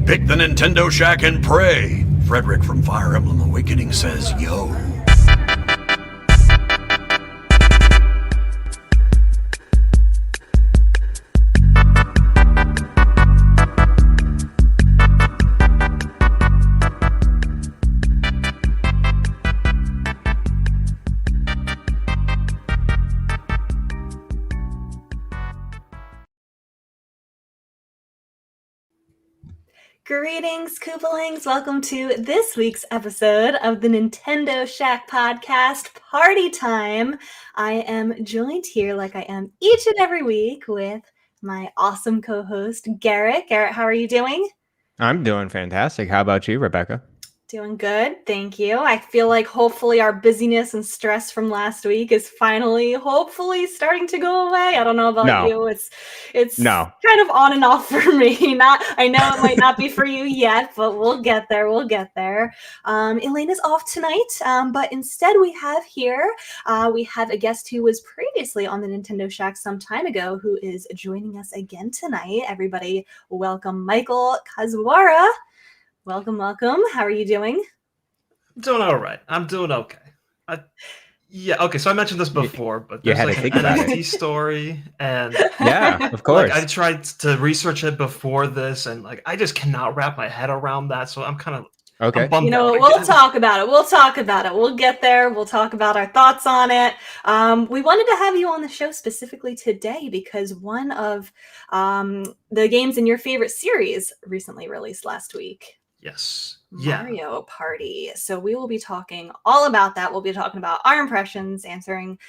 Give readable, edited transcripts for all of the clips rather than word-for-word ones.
Pick the Nintendo Shack and pray. Frederick from Fire Emblem Awakening says yo. Greetings, Koopalings. Welcome to this week's episode of the Nintendo Shack podcast, Party Time. I am joined here, like I am each and every week, with my awesome co-host, Garret. Garret, how are you doing? I'm doing fantastic. How about you, Rebecca? Doing good, thank you. I feel like hopefully our busyness and stress from last week is finally, hopefully, starting to go away. I don't know about you. It's kind of on and off for me. I know it might not be for you yet, but we'll get there. We'll get there. Elena's off tonight, but instead we have a guest who was previously on the Nintendo Shack some time ago, who is joining us again tonight. Everybody, welcome Michael Kazuwara. Welcome. How are you doing? I'm doing all right. I'm doing okay. So I mentioned this before, but there's like an NFT story, and yeah, of course. I tried to research it before this, and I just cannot wrap my head around that. So I'm kind of okay. We'll talk about it. We'll get there. We'll talk about our thoughts on it. We wanted to have you on the show specifically today because one of the games in your favorite series recently released last week. Yes. Mario Party. So we will be talking all about that. We'll be talking about our impressions, answering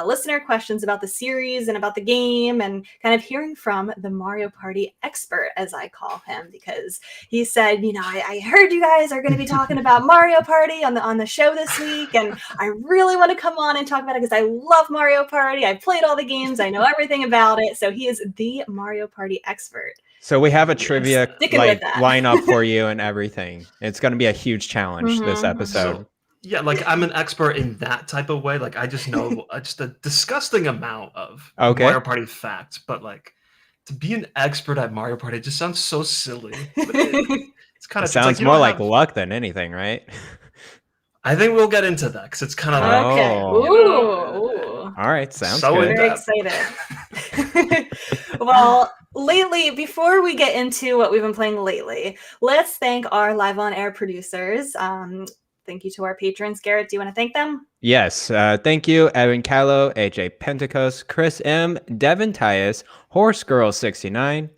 listener questions about the series and about the game, and kind of hearing from the Mario Party expert, as I call him, because he said, I heard you guys are going to be talking about Mario Party on the show this week, and I really want to come on and talk about it because I love Mario Party. I played all the games. I know everything about it. So he is the Mario Party expert. So we have a trivia lineup for you and everything. It's going to be a huge challenge this episode. So, I'm an expert in that type of way. I just know just a disgusting amount of Mario Party facts, but to be an expert at Mario Party, it just sounds so silly. But it's kind of sounds more like luck than anything, right? I think we'll get into that because it's kind of okay. Ooh. All right, sounds so good. Very excited. Well, lately, before we get into what we've been playing lately, let's thank our live on air producers. Thank you to our patrons. Garret, do you want to thank them? Yes. Thank you, Evan Callow, AJ Pentecost, Chris M, Devin Tyus, Horse Girl 69,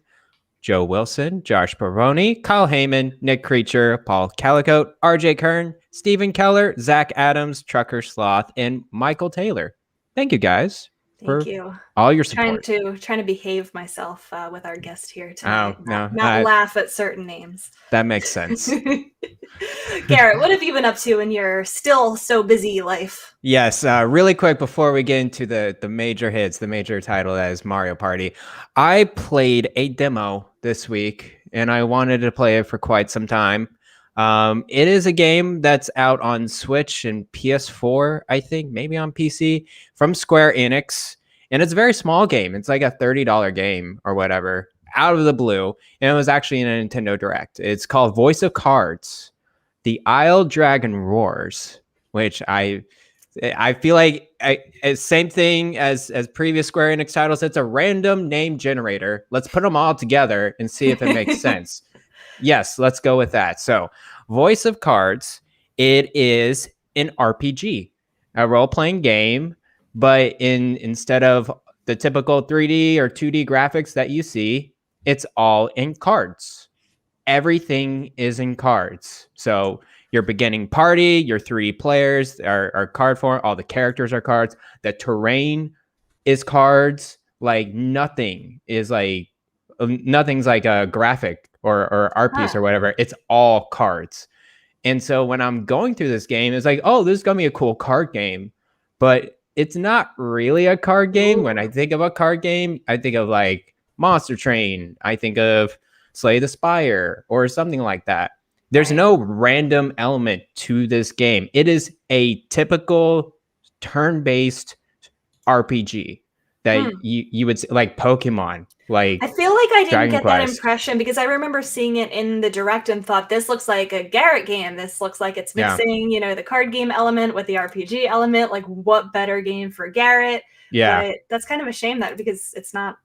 Joe Wilson, Josh Peroni, Kyle Heyman, Nick Creature, Paul Calicote, RJ Kern, Stephen Keller, Zach Adams, Trucker Sloth, and Michael Taylor. Thank you, guys. Thank you. All your support. Trying to behave myself with our guest here tonight. Not laugh at certain names. That makes sense. Garret, what have you been up to in your still so busy life? Yes, really quick before we get into the major hits, the major title that is Mario Party. I played a demo this week, and I wanted to play it for quite some time. It is a game that's out on Switch and PS4, I think, maybe on PC, from Square Enix. And it's a very small game. It's like a $30 game or whatever, out of the blue. And it was actually in a Nintendo Direct. It's called Voice of Cards, The Isle Dragon Roars, which I feel like same thing as previous Square Enix titles. It's a random name generator. Let's put them all together and see if it makes sense. Yes, let's go with that. So, Voice of Cards, it is an RPG, a role-playing game, but instead of the typical 3D or 2D graphics that you see, it's all in cards. Everything is in cards. So, your beginning party, your 3 players are card form, all the characters are cards, the terrain is cards, nothing's like a graphic or art piece or whatever. It's all cards. And so when I'm going through this game, it's like, oh, this is going to be a cool card game. But it's not really a card game. Ooh. When I think of a card game, I think of Monster Train. I think of Slay the Spire or something like that. There's no random element to this game. It is a typical turn-based RPG. that you would see, like Pokemon. Like I feel like I didn't Dragon get Quest. that impression because I remember seeing it in the direct and thought this looks like a Garret game. This looks like it's mixing, the card game element with the RPG element. Like, what better game for Garret? Yeah. But that's kind of a shame that because it's not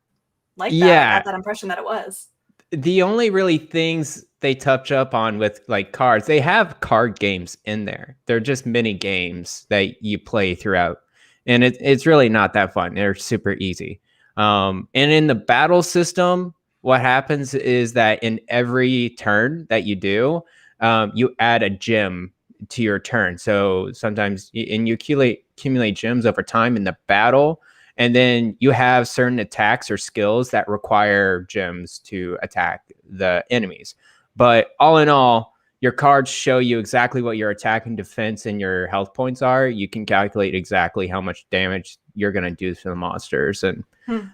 like that. Yeah. I got that impression that it was. The only really things they touch up on with like cards, they have card games in there. They're just mini games that you play throughout. And it's really not that fun. They're super easy. And in the battle system, what happens is that in every turn that you do, you add a gem to your turn. So sometimes you accumulate gems over time in the battle, and then you have certain attacks or skills that require gems to attack the enemies. But all in all, your cards show you exactly what your attack and defense and your health points are. You can calculate exactly how much damage you're going to do to the monsters. And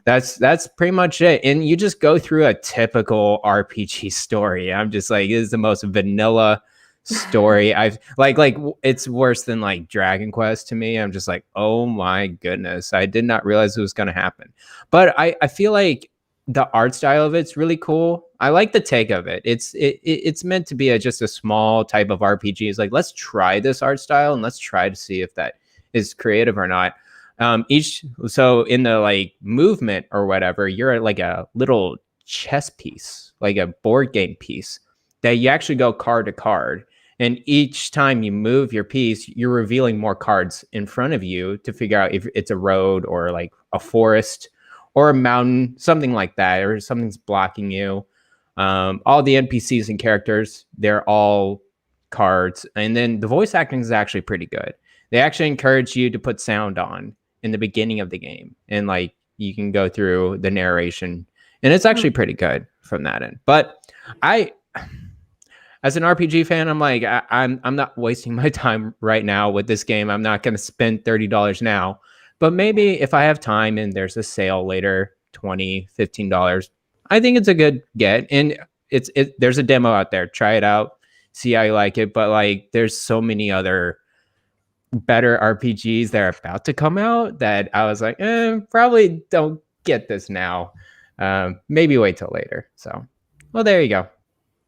that's pretty much it. And you just go through a typical RPG story. I'm just like, this is the most vanilla story I've like it's worse than like Dragon Quest to me. I'm just like, oh my goodness, I did not realize it was going to happen. But I feel like the art style of it's really cool. I like the take of it. It's meant to be just a small type of RPG. It's like, let's try this art style and let's try to see if that is creative or not. So in the like movement or whatever, you're like a little chess piece, like a board game piece that you actually go card to card. And each time you move your piece, you're revealing more cards in front of you to figure out if it's a road or like a forest or a mountain, something like that, or something's blocking you. All the NPCs and characters, they're all cards. And then the voice acting is actually pretty good. They actually encourage you to put sound on in the beginning of the game. And like you can go through the narration. And it's actually pretty good from that end. But as an RPG fan, I'm like, I'm not wasting my time right now with this game. I'm not going to spend $30 now. But maybe if I have time and there's a sale later, $20, $15, I think it's a good get. And there's a demo out there. Try it out, see how you like it. But like, there's so many other better RPGs that are about to come out that I was like, probably don't get this now. Maybe wait till later. So, well, there you go.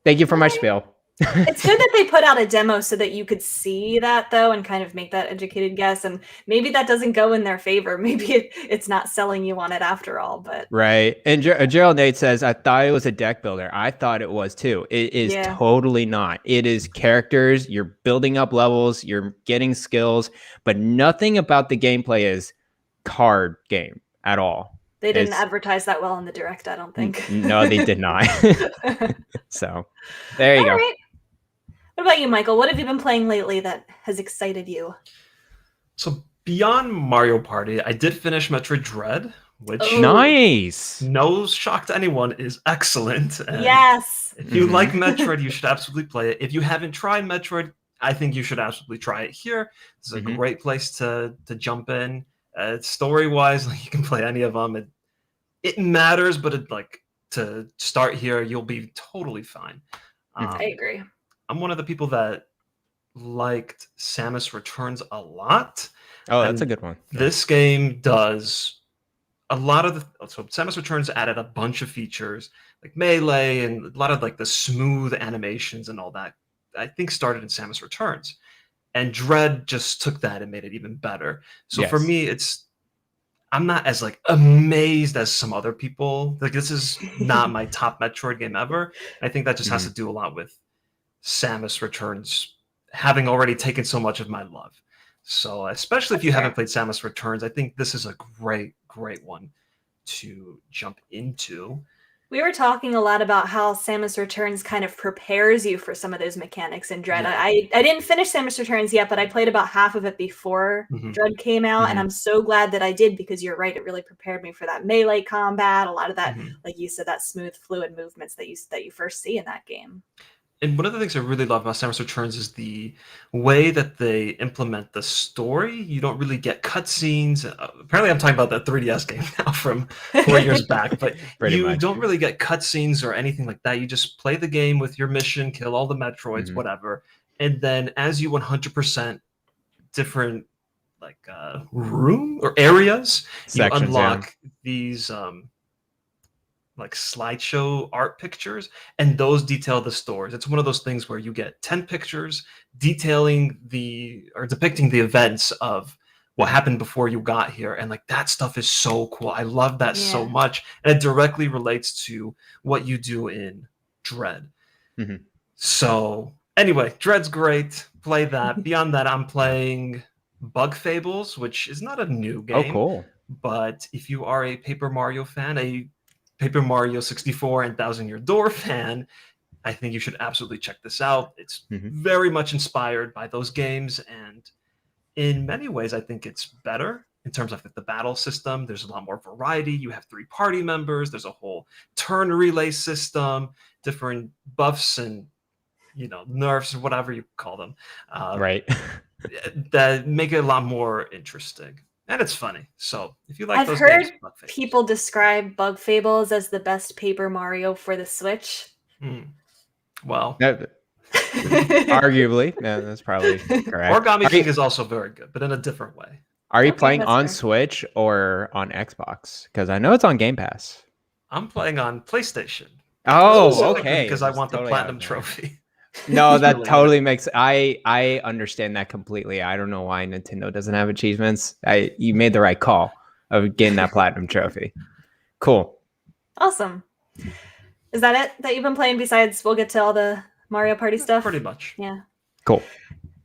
Thank you for my spiel. It's good that they put out a demo so that you could see that though and kind of make that educated guess, and maybe that doesn't go in their favor. Maybe it's not selling you on it after all. But right. And Gerald Nate says, I thought it was a deck builder. I thought it was too. It is totally not. It is characters. You're building up levels, you're getting skills, but nothing about the gameplay is card game at all. They didn't advertise that well in the direct, I don't think. No, they did not. So there you go. Right. What about you, Michael? What have you been playing lately that has excited you? So beyond Mario Party, I did finish Metroid Dread, which nice. No shock to anyone is excellent. And yes. If you like Metroid, you should absolutely play it. If you haven't tried Metroid, I think you should absolutely try it here. This is a great place to jump in. Story-wise, like you can play any of them. It matters, but to start here, you'll be totally fine. I agree. I'm one of the people that liked Samus Returns a lot. Oh, that's a good one. This game does a lot of so Samus Returns added a bunch of features like melee and a lot of like the smooth animations and all that. I think started in Samus Returns, and Dread just took that and made it even better. So for me, I'm not as like amazed as some other people. Like this is not my top Metroid game ever. I think that just has to do a lot with Samus Returns having already taken so much of my love. So especially if you haven't played Samus Returns, I think this is a great one to jump into. We were talking a lot about how Samus Returns kind of prepares you for some of those mechanics in Dread. Yeah. I didn't finish Samus Returns yet, but I played about half of it before Dread came out, and I'm so glad that I did because you're right, it really prepared me for that melee combat, a lot of that, like you said, that smooth, fluid movements that you first see in that game. And one of the things I really love about Samus Returns is the way that they implement the story. You don't really get cutscenes. Apparently, I'm talking about the 3DS game now from 4 years back, but you don't really get cutscenes or anything like that. You just play the game with your mission, kill all the Metroids, whatever. And then as you 100% different room or areas. Sections, you unlock these like slideshow art pictures, and those detail the stores. It's one of those things where you get 10 pictures detailing depicting the events of what happened before you got here, and like that stuff is so cool. I love that so much, and it directly relates to what you do in Dread. So anyway, Dread's great. Play that. Beyond that, I'm playing Bug Fables, which is not a new game. Oh, cool. But if you are a Paper Mario fan, a Paper Mario 64 and Thousand Year Door fan, I think you should absolutely check this out. It's very much inspired by those games, and in many ways, I think it's better in terms of the battle system. There's a lot more variety. You have 3 party members. There's a whole turn relay system, different buffs and nerfs or whatever you call them. Right. That make it a lot more interesting. And it's funny. So if you like I've those heard games, people describe Bug Fables as the best Paper Mario for the Switch. Well, arguably, that's probably correct. Origami King is also very good, but in a different way. Are you playing on Switch or on Xbox? Because I know it's on Game Pass. I'm playing on PlayStation. Oh, okay. Because I want the platinum trophy. No, that totally makes. I understand that completely. I don't know why Nintendo doesn't have achievements. You made the right call of getting that platinum trophy. Cool. Awesome. Is that it that you've been playing? Besides, we'll get to all the Mario Party stuff. Pretty much. Yeah. Cool.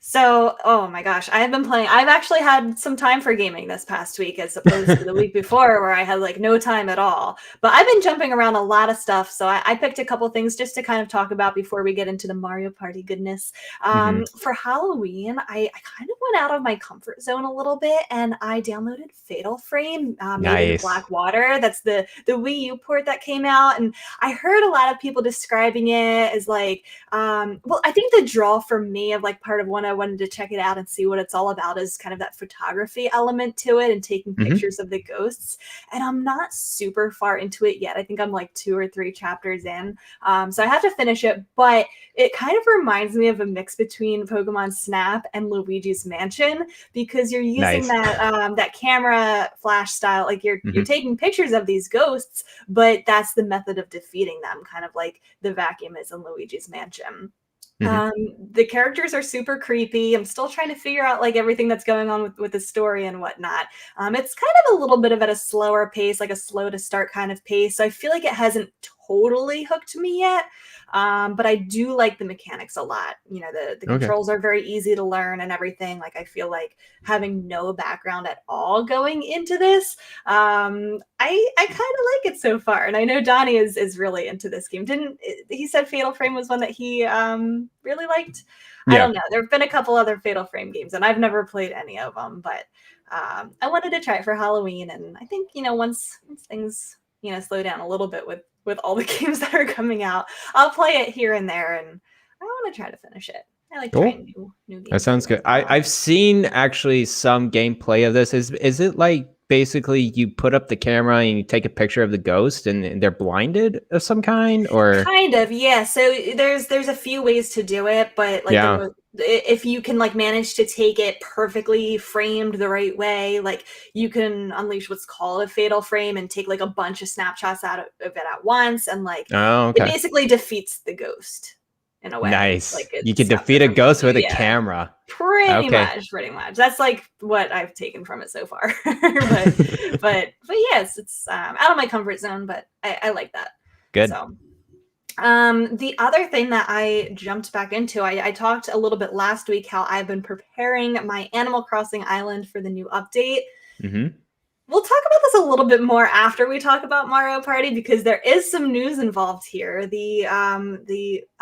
So, oh my gosh, I have been playing. I've actually had some time for gaming this past week as opposed to the week before where I had like no time at all. But I've been jumping around a lot of stuff. So I picked a couple things just to kind of talk about before we get into the Mario Party goodness. For Halloween, I kind of went out of my comfort zone a little bit and I downloaded Fatal Frame made in Blackwater. That's the Wii U port that came out. And I heard a lot of people describing it as like, well, I think the draw for me of like part of one I wanted to check it out and see what it's all about is kind of that photography element to it and taking pictures of the ghosts. And I'm not super far into it yet. I think I'm like 2 or 3 chapters in. So I have to finish it, but it kind of reminds me of a mix between Pokemon Snap and Luigi's Mansion because you're using that camera flash style. Like you're taking pictures of these ghosts, but that's the method of defeating them, kind of like the vacuum is in Luigi's Mansion. The characters are super creepy. I'm still trying to figure out like everything that's going on with the story and whatnot. It's kind of a little bit of at a slower pace, like a slow to start kind of pace. So I feel like it hasn't totally hooked me yet. But I do like the mechanics a lot. You know, the controls are very easy to learn and everything. Like I feel like having no background at all going into this, I kind of like it so far. And I know Donnie is really into this game. He said Fatal Frame was one that he really liked? Yeah. I don't know. There have been a couple other Fatal Frame games and I've never played any of them, but I wanted to try it for Halloween. And I think, you know, once things, you know, slow down a little bit with all the games that are coming out, I'll play it here and there, and I want to try to finish it. I like trying new games. That sounds good. I've seen actually some gameplay of this. Is it like basically you put up the camera and you take a picture of the ghost and they're blinded of some kind, or kind of, yeah. So there's a few ways to do it, but like if you can like manage to take it perfectly framed the right way, like you can unleash what's called a fatal frame and take like a bunch of snapshots out of it at once, and like it basically defeats the ghost in a way. Nice. Like you can defeat a ghost with a camera. Pretty much. That's like what I've taken from it so far. but yes, it's out of my comfort zone, but I like that. Good. So the other thing that I jumped back into, I talked a little bit last week how I've been preparing my Animal Crossing Island for the new update. We'll talk about this a little bit more after we talk about Mario Party because there is some news involved here. The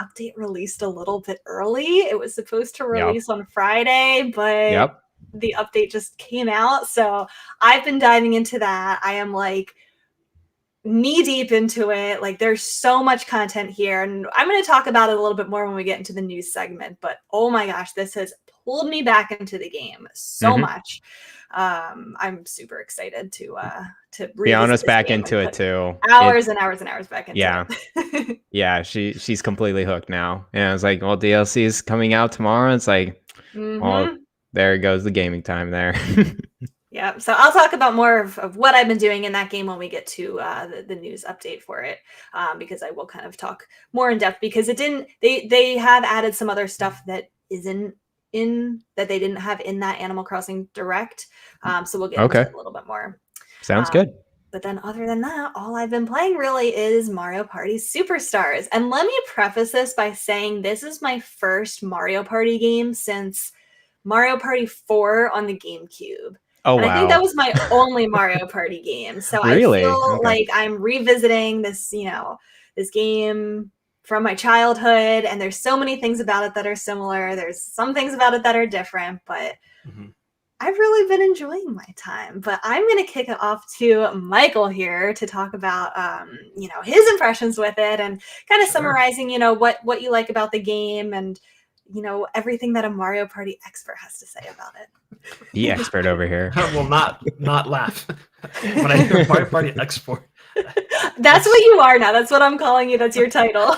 update released a little bit early. It was supposed to release on Friday, but the update just came out. So I've been diving into that. I am like knee deep into it. Like there's so much content here, and I'm going to talk about it a little bit more when we get into the news segment. But oh my gosh, this has pulled me back into the game so much. I'm super excited to be honest back into it too. Hours and hours and hours back into it. Yeah, she's completely hooked now. And I was like, well, DLC is coming out tomorrow. It's like, well, There goes the gaming time there. Yeah, so I'll talk about more of what I've been doing in that game when we get to the news update for it, because I will kind of talk more in depth, because it didn't. They have added some other stuff that isn't in that they didn't have in that Animal Crossing Direct. So we'll get into it a little bit more. Sounds good. But then other than that, all I've been playing really is Mario Party Superstars. And let me preface this by saying this is my first Mario Party game since Mario Party 4 on the GameCube. Oh, and wow. I think that was my only Mario Party game. So really? I feel like I'm revisiting this, this game from my childhood. And there's so many things about it that are similar. There's some things about it that are different, but I've really been enjoying my time. But I'm going to kick it off to Michael here to talk about, his impressions with it and kind of summarizing, what you like about the game and, everything that a Mario Party expert has to say about it. The expert over here. Will not laugh when I hear Mario Party expert. That's what you are now. That's what I'm calling you. That's your title.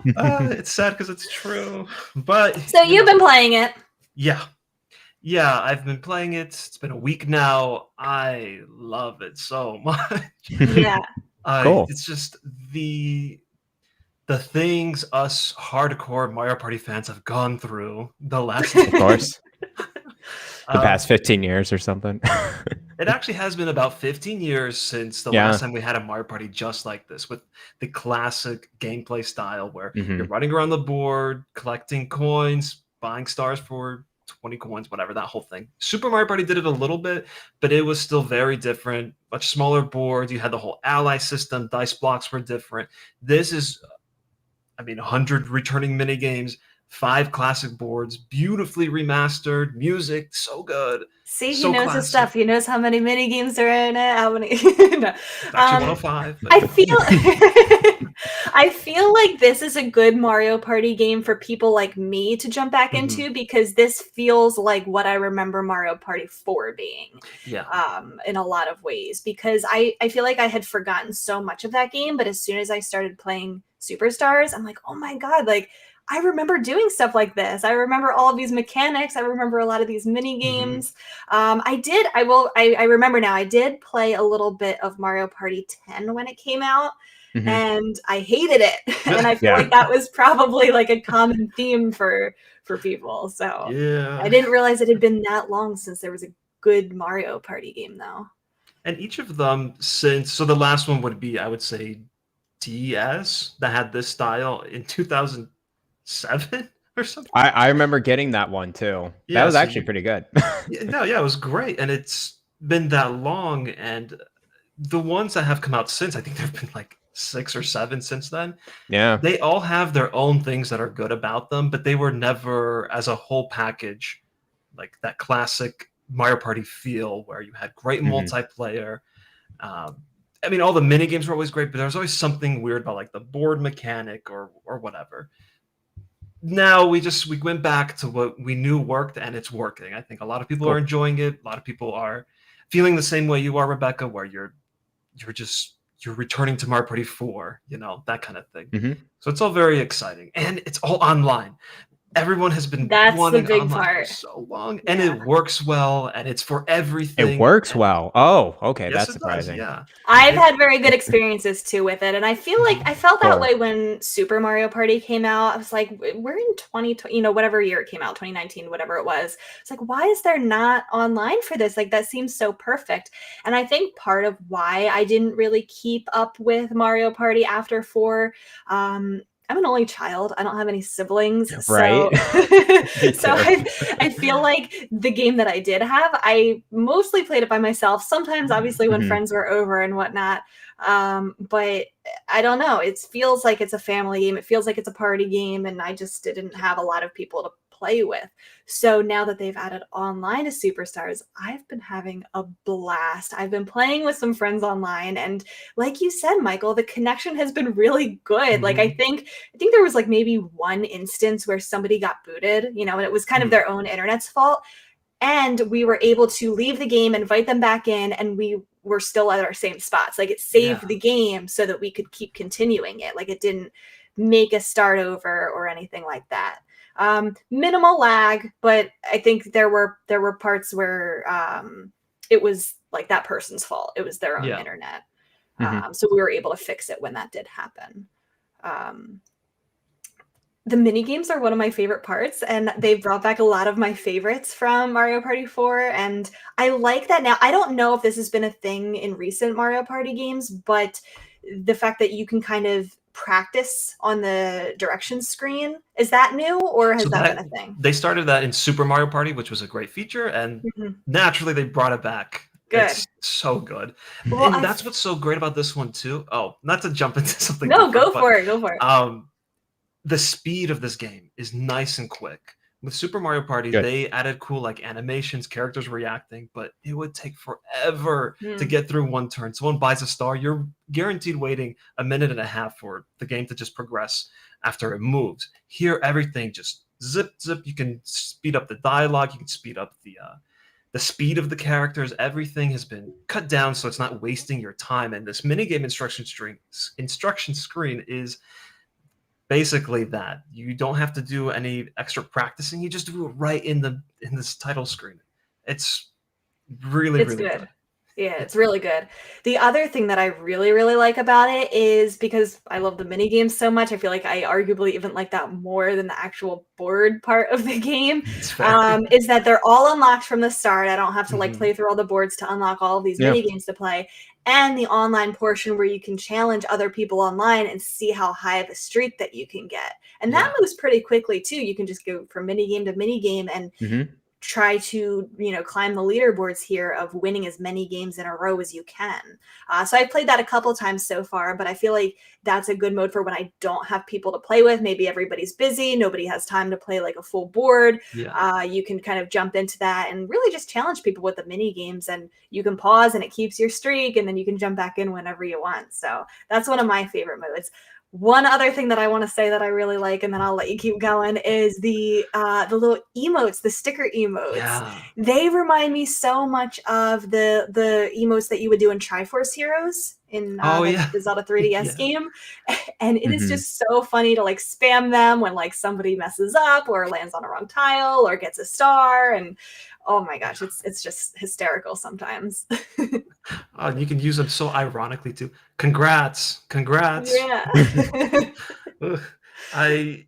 It's sad because it's true. But so you've been playing it. Yeah, I've been playing it. It's been a week now. I love it so much. Yeah. Cool. It's just the things us hardcore Mario Party fans have gone through the last of course. The past 15 years or something. It actually has been about 15 years since the last time we had a Mario Party just like this, with the classic gameplay style where you're running around the board, collecting coins, buying stars for 20 coins, whatever, that whole thing. Super Mario Party did it a little bit, but it was still very different. Much smaller boards. You had the whole ally system. Dice blocks were different. This is, 100 returning mini games. 5 classic boards, beautifully remastered, music, so good. See, so he knows his stuff. He knows how many mini games are in it. How many? No. Actually, 105. But... I feel like this is a good Mario Party game for people like me to jump back into, because this feels like what I remember Mario Party 4 being. Yeah. In a lot of ways, because I feel like I had forgotten so much of that game, but as soon as I started playing Superstars, I'm like, oh my god, like, I remember doing stuff like this. I remember all of these mechanics. I remember a lot of these mini games. I remember now, I did play a little bit of Mario Party 10 when it came out, and I hated it. And I feel like that was probably like a common theme for people. So I didn't realize it had been that long since there was a good Mario Party game though. And each of them so the last one would be, I would say, DS, that had this style in 2007 or something. I remember getting that one too. That was actually pretty good. It was great. And it's been that long. And the ones that have come out since, I think there have been like 6 or 7 since then. Yeah. They all have their own things that are good about them, but they were never as a whole package like that classic Mario Party feel where you had great multiplayer. All the mini games were always great, but there was always something weird about like the board mechanic or whatever. Now we went back to what we knew worked, and it's working. I think a lot of people are enjoying it. A lot of people are feeling the same way you are, Rebecca, where you're returning to Mario Party 4, that kind of thing. So it's all very exciting, and it's all online. Everyone has been wanting the big online part for so long, and it works well, and it's for everything. It works well. Oh, okay, yes, that's surprising. Yeah, I've had very good experiences too with it, and I feel like I felt that way when Super Mario Party came out. I was like, we're in 2020, whatever year it came out, 2019, whatever it was. It's like, why is there not online for this? Like, that seems so perfect. And I think part of why I didn't really keep up with Mario Party after 4, I'm an only child. I don't have any siblings. Right. So I feel like the game that I did have, I mostly played it by myself. Sometimes, obviously, when friends were over and whatnot. But I don't know. It feels like it's a family game. It feels like it's a party game. And I just didn't have a lot of people to play with. So now that they've added online to Superstars, I've been having a blast. I've been playing with some friends online, and like you said, Michael, the connection has been really good. Like I think there was like maybe one instance where somebody got booted, and it was kind of their own internet's fault. And we were able to leave the game, invite them back in, and we were still at our same spots. Like it saved the game so that we could keep continuing it. Like it didn't make us start over or anything like that. Minimal lag, but I think there were parts where it was like that person's fault. It was their own internet. So we were able to fix it when that did happen. The mini games are one of my favorite parts, and they've brought back a lot of my favorites from Mario Party 4, and I like that now. I don't know if this has been a thing in recent Mario Party games, but the fact that you can kind of practice on the directions screen, is that new, or has that been a thing? They started that in Super Mario Party, which was a great feature, and naturally they brought it back. Good. It's so good. Well, and that's what's so great about this one too. Oh, not to jump into something. No, go for it. The speed of this game is nice and quick. With Super Mario Party, they added cool like animations, characters reacting, but it would take forever to get through one turn. Someone buys a star, you're guaranteed waiting a minute and a half for the game to just progress after it moves. Here, everything just zip. You can speed up the dialogue, you can speed up the speed of the characters. Everything has been cut down so it's not wasting your time. And this minigame instruction screen is basically that. You don't have to do any extra practicing. You just do it right in this title screen. It's really good. Yeah, it's really good. The other thing that I really, really like about it is, because I love the mini games so much, I feel like I arguably even like that more than the actual board part of the game, is that they're all unlocked from the start. I don't have to like play through all the boards to unlock all of these mini games to play. And the online portion where you can challenge other people online and see how high of a streak that you can get. And that moves pretty quickly too. You can just go from mini game to mini game and try to, climb the leaderboards here of winning as many games in a row as you can. So I've played that a couple times so far, but I feel like that's a good mode for when I don't have people to play with. Maybe everybody's busy, nobody has time to play like a full board. You can kind of jump into that and really just challenge people with the mini games, and you can pause and it keeps your streak, and then you can jump back in whenever you want. So that's one of my favorite modes. One other thing that I want to say that I really like, and then I'll let you keep going, is the little emotes, the sticker emotes. Yeah. They remind me so much of the emotes that you would do in Triforce Heroes in the Zelda 3DS game. And it is just so funny to like spam them when like somebody messes up or lands on a wrong tile or gets a star. And oh my gosh, it's just hysterical sometimes. You can use them so ironically too. Congrats. Yeah. I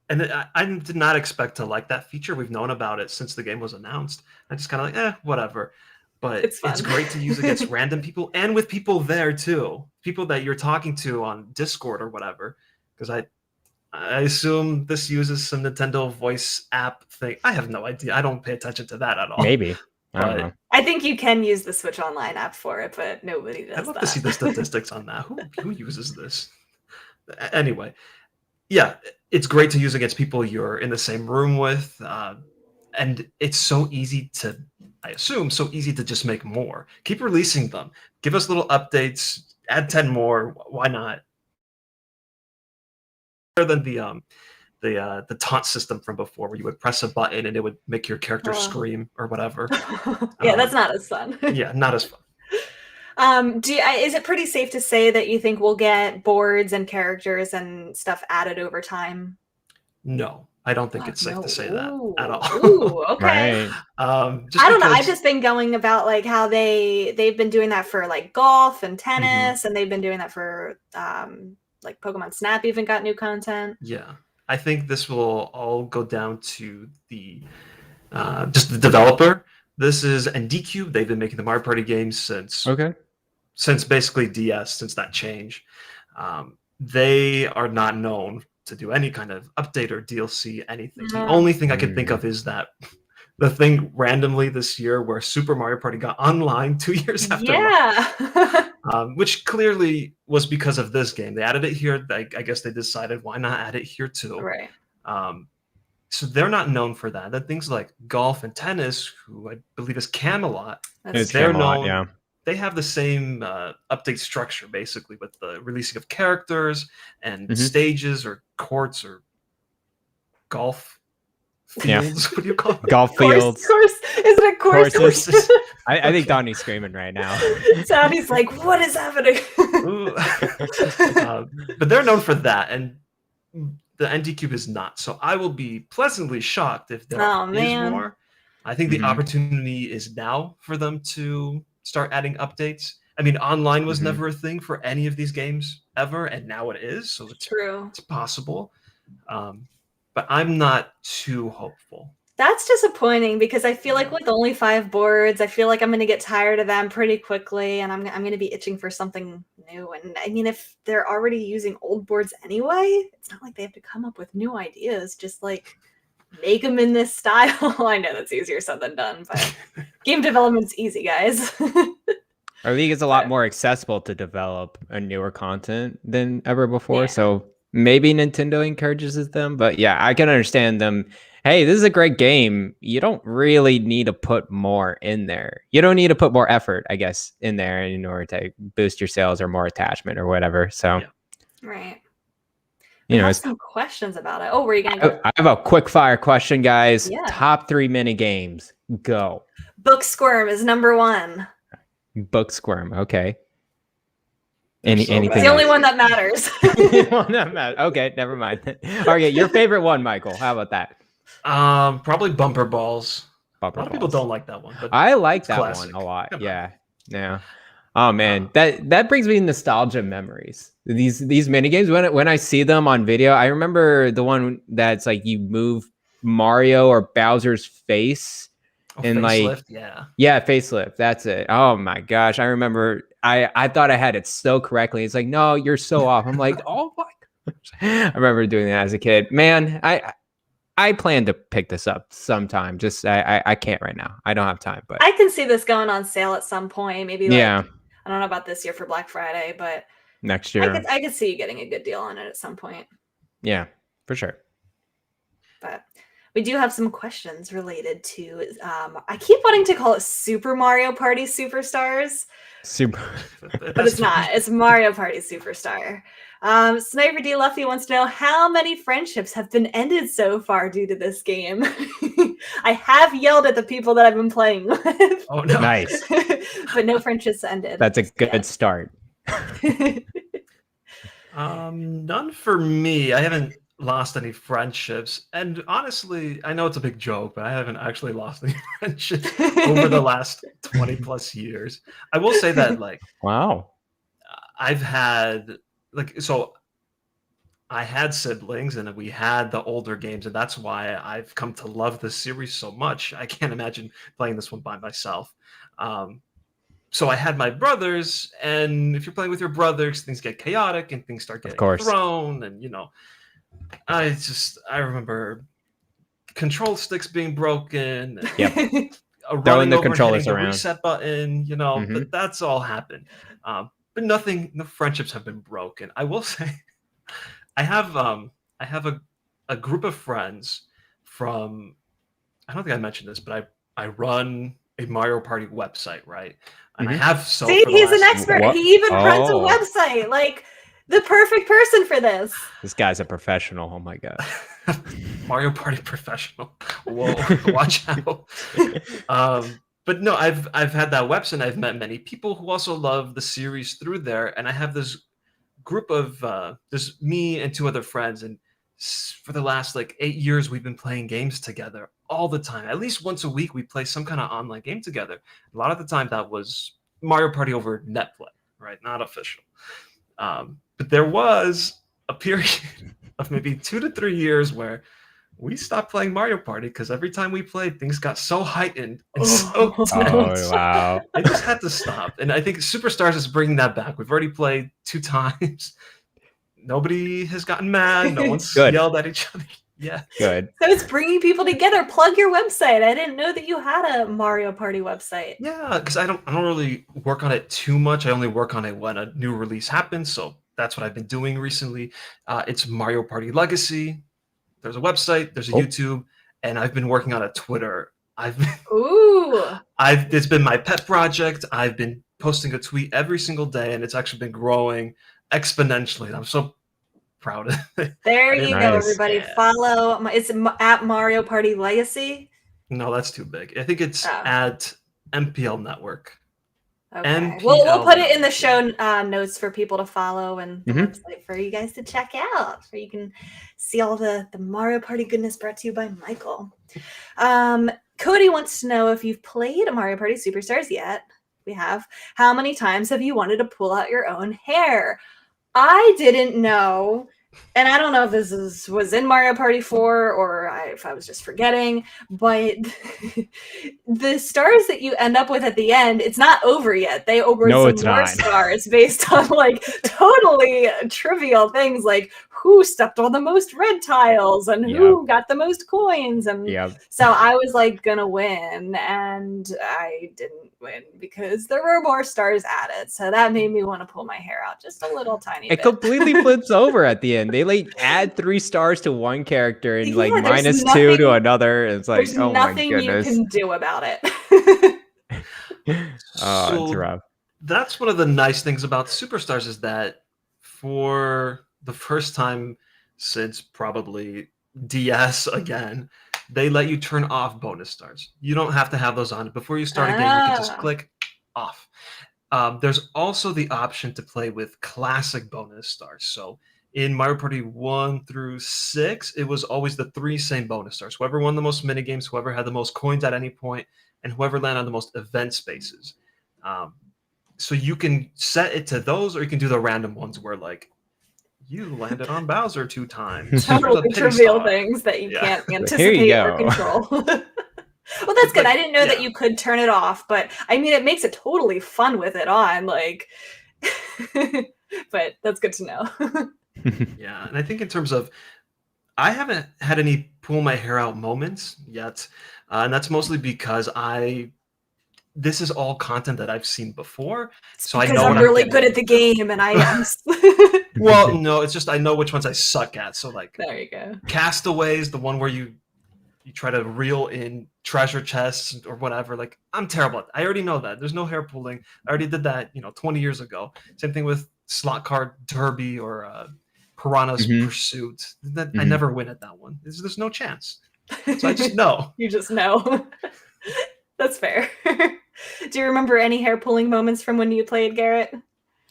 did not expect to like that feature. We've known about it since the game was announced. I just kind of like, whatever. But it's great to use against random people and with people there too. People that you're talking to on Discord or whatever. Because I assume this uses some Nintendo voice app thing. I have no idea. I don't pay attention to that at all. Maybe. I don't know. I think you can use the Switch Online app for it, but nobody does that. I'd love to see the statistics on that. Who uses this? Anyway, yeah, it's great to use against people you're in the same room with. And it's so easy to, I assume, to just make more. Keep releasing them. Give us little updates. Add 10 more. Why not? Better than the taunt system from before, where you would press a button and it would make your character scream or whatever. That's not as fun. Yeah, not as fun. Is it pretty safe to say that you think we'll get boards and characters and stuff added over time? No, I don't think it's safe to say that at all. Ooh, okay. Right. I don't know. I've just been going about like how they've been doing that for like golf and tennis, and they've been doing that for like Pokemon Snap even got new content. Yeah, I think this will all go down to the just the developer. This is NDQ. They've been making the Mario Party games since basically DS, since that change. They are not known to do any kind of update or DLC, anything. The only thing I can think of is that the thing randomly this year where Super Mario Party got online 2 years after. Yeah. Which clearly was because of this game. They added it here. I guess they decided, why not add it here too? Right. So they're not known for that. Then things like golf and tennis, who I believe is Camelot, they're known. Yeah. They have the same update structure, basically, with the releasing of characters and stages or courts or golf fields. What do you call it? Golf fields. Course. Is it a course? Courses. I think Donnie's screaming right now. Donnie's like, what is happening? But they're known for that. And the ND Cube is not. So I will be pleasantly shocked if there is more. I think the opportunity is now for them to start adding updates. I mean, online was never a thing for any of these games ever, and now it is. So it's true. It's possible. But I'm not too hopeful. That's disappointing because I feel like with only 5 boards, I feel like I'm going to get tired of them pretty quickly, and I'm going to be itching for something new. And I mean, if they're already using old boards anyway, it's not like they have to come up with new ideas. Just like make them in this style. I know that's easier said than done, but game development's easy, guys. Our league is a lot more accessible to develop a newer content than ever before. So maybe Nintendo encourages them, but yeah, I can understand them. Hey, this is a great game. You don't really need to put more in there. You don't need to put more effort, I guess, in there in order to boost your sales or more attachment or whatever. So, right. You know, some questions about it. Oh, were you gonna go? I have a quick fire question, guys. Yeah. Top 3 mini games. Go. Book Squirm is number 1. Book Squirm. Okay. Anything? It's the only one that matters. Okay, never mind. Okay, your favorite one, Michael. How about that? Probably Bumper Balls. A lot of people don't like that one, but I like that one a lot. Yeah. Oh man, that brings me nostalgia memories. These mini games when I see them on video, I remember the one that's like you move Mario or Bowser's face. And facelift, facelift. That's it. Oh my gosh, I remember. I thought I had it so correctly. It's like, no, you're so off. I'm like, oh my gosh. I remember doing that as a kid. Man, I plan to pick this up sometime. Just I can't right now. I don't have time. But I can see this going on sale at some point. Maybe I don't know about this year for Black Friday, but next year I could see you getting a good deal on it at some point. Yeah, for sure. But we do have some questions related to I keep wanting to call it Super Mario Party Superstars. But it's not. It's Mario Party Superstar. Sniper D. Luffy wants to know how many friendships have been ended so far due to this game. I have yelled at the people that I've been playing with. Oh, no. Nice. But no friendships ended. That's a good start. None for me. I haven't lost any friendships, and honestly, I know it's a big joke, but I haven't actually lost any friendships over the last 20 plus years. I will say that, like, wow, I've had I had siblings, and we had the older games, and that's why I've come to love this series so much. I can't imagine playing this one by myself. So I had my brothers, and if you're playing with your brothers, things get chaotic and things start getting thrown, and I remember control sticks being broken. Yep. Throwing the controllers around. Reset button, but that's all happened. But no friendships have been broken. I will say, I have a group of friends from. I don't think I mentioned this, but I run a Mario Party website, right? And I have See, he's an expert. What? He even runs a website. Like, the perfect person for this. This guy's a professional. Oh my god. Mario Party professional. Whoa, watch out. But no, I've had that website. I've met many people who also love the series through there, and I have this group of there's me and 2 other friends, and for the last 8 years we've been playing games together all the time. At least once a week we play some kind of online game together. A lot of the time that was Mario Party over Netplay, right? Not official. But there was a period of maybe 2 to 3 years where we stopped playing Mario Party because every time we played, things got so heightened and so tense. Oh, wow. I just had to stop. And I think Superstars is bringing that back. We've already played 2 times. Nobody has gotten mad. No one's yelled at each other. Yeah. Good. So it's bringing people together. Plug your website. I didn't know that you had a Mario Party website. Yeah, because I don't really work on it too much. I only work on it when a new release happens. So that's what I've been doing recently. It's Mario Party Legacy. There's a website, there's a YouTube, and I've been working on a Twitter. It's been my pet project. I've been posting a tweet every single day, and it's actually been growing exponentially. I'm so proud of it. There you go, everybody. Yeah. Follow. It's at Mario Party Legacy. No, that's too big. I think it's at MPL Network. Okay. We'll put it in the show notes for people to follow and the website for you guys to check out, so you can see all the Mario Party goodness brought to you by Michael. Cody wants to know if you've played Mario Party Superstars yet. We have. How many times have you wanted to pull out your own hair? I didn't know. And I don't know if this was in Mario Party 4 or if I was just forgetting, but the stars that you end up with at the end, it's not over yet. They award some more stars based on like totally trivial things like who stepped on the most red tiles and who got the most coins. And so I was like gonna win, and I didn't win because there were more stars added. So that made me want to pull my hair out just a little tiny bit. It completely flips over at the end. They like add 3 stars to one character and like -2 to another. It's like, oh my goodness. There's nothing you can do about it. Oh, it's rough. That's one of the nice things about Superstars is that for the first time since probably DS again, they let you turn off bonus stars. You don't have to have those on. Before you start a game, you can just click off. There's also the option to play with classic bonus stars. So in Mario Party 1 through 6, it was always the 3 same bonus stars. Whoever won the most minigames, whoever had the most coins at any point, and whoever landed on the most event spaces. So you can set it to those, or you can do the random ones where like, you landed on Bowser 2 times. Totally trivial things that you can't anticipate or control. Well, that's good. I didn't know that you could turn it off, but I mean, it makes it totally fun with it on, like, but that's good to know. Yeah, and I think in terms of, I haven't had any pull my hair out moments yet, and that's mostly because this is all content that I've seen before, so I know I'm really good at the game, and I am. Well, no, it's just I know which ones I suck at. So like, there you go. Castaways, the one where you try to reel in treasure chests or whatever. Like, I'm terrible at that. I already know that. There's no hair pulling. I already did that, 20 years ago. Same thing with Slot Card Derby or Piranha's Pursuit. I never win at that one. There's no chance. So I just know. You just know. That's fair. Do you remember any hair pulling moments from when you played, Garrett?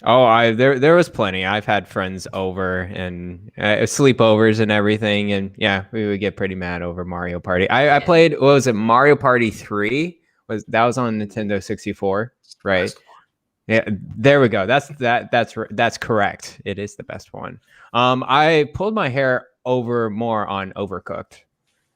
Oh, there was plenty. I've had friends over and sleepovers and everything, and yeah, we would get pretty mad over Mario Party. I played, what was it, Mario Party 3? That was on Nintendo 64, right? Yeah, there we go. That's correct. It is the best one. I pulled my hair over more on Overcooked.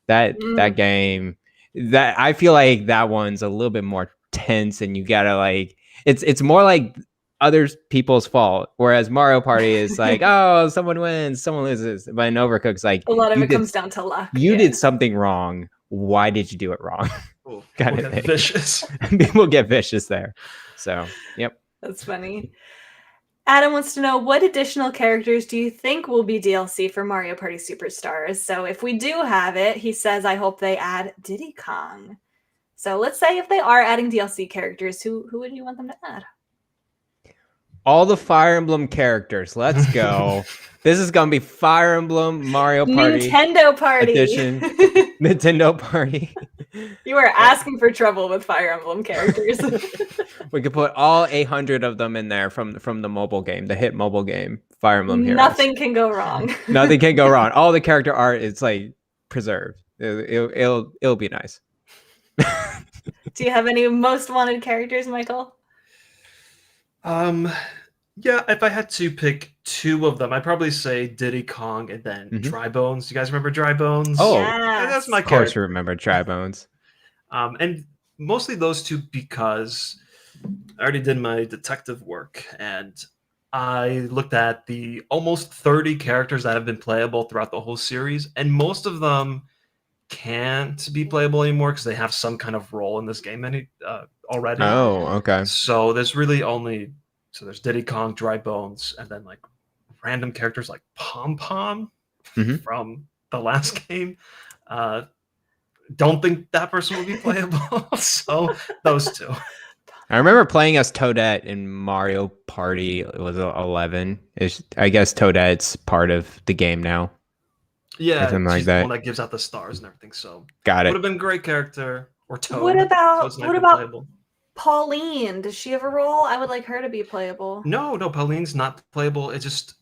That game, that I feel like that one's a little bit more tense, and you gotta like it's more like other people's fault, whereas Mario Party is like, oh, someone wins, someone loses. But in Overcooked's like, a lot of it comes down to luck. You did something wrong. Why did you do it wrong? Kind of vicious. People get vicious there. So, yep. That's funny. Adam wants to know, what additional characters do you think will be DLC for Mario Party Superstars? So if we do have it, he says, I hope they add Diddy Kong. So let's say if they are adding DLC characters, who would you want them to add? All the Fire Emblem characters. Let's go. This is going to be Fire Emblem Mario Party. Nintendo Party. Edition. Nintendo Party. You are asking for trouble with Fire Emblem characters. We could put all 800 of them in there from the mobile game, the hit mobile game, Fire Emblem Heroes. Nothing can go wrong. Nothing can go wrong. All the character art is like preserved. It'll be nice. Do you have any most wanted characters, Michael? Yeah, if I had to pick 2 of them, I'd probably say Diddy Kong and then Dry Bones. You guys remember Dry Bones? Oh, yes. That's my character. Of course, character. remember Dry Bones. And mostly those 2 because I already did my detective work and I looked at the almost 30 characters that have been playable throughout the whole series, and most of them can't be playable anymore because they have some kind of role in this game already. Oh, okay. So there's really only, there's Diddy Kong, Dry Bones, and then like random characters like Pom Pom from the last game. Don't think that person will be playable. So those 2. I remember playing as Toadette in Mario Party. It was 11. I guess Toadette's part of the game now. Yeah, something like she's that. The one that gives out the stars and everything. So got it. Would have been a great character. Or Toad. What about Pauline. Does she have a role? I would like her to be playable. No, Pauline's not playable. It's just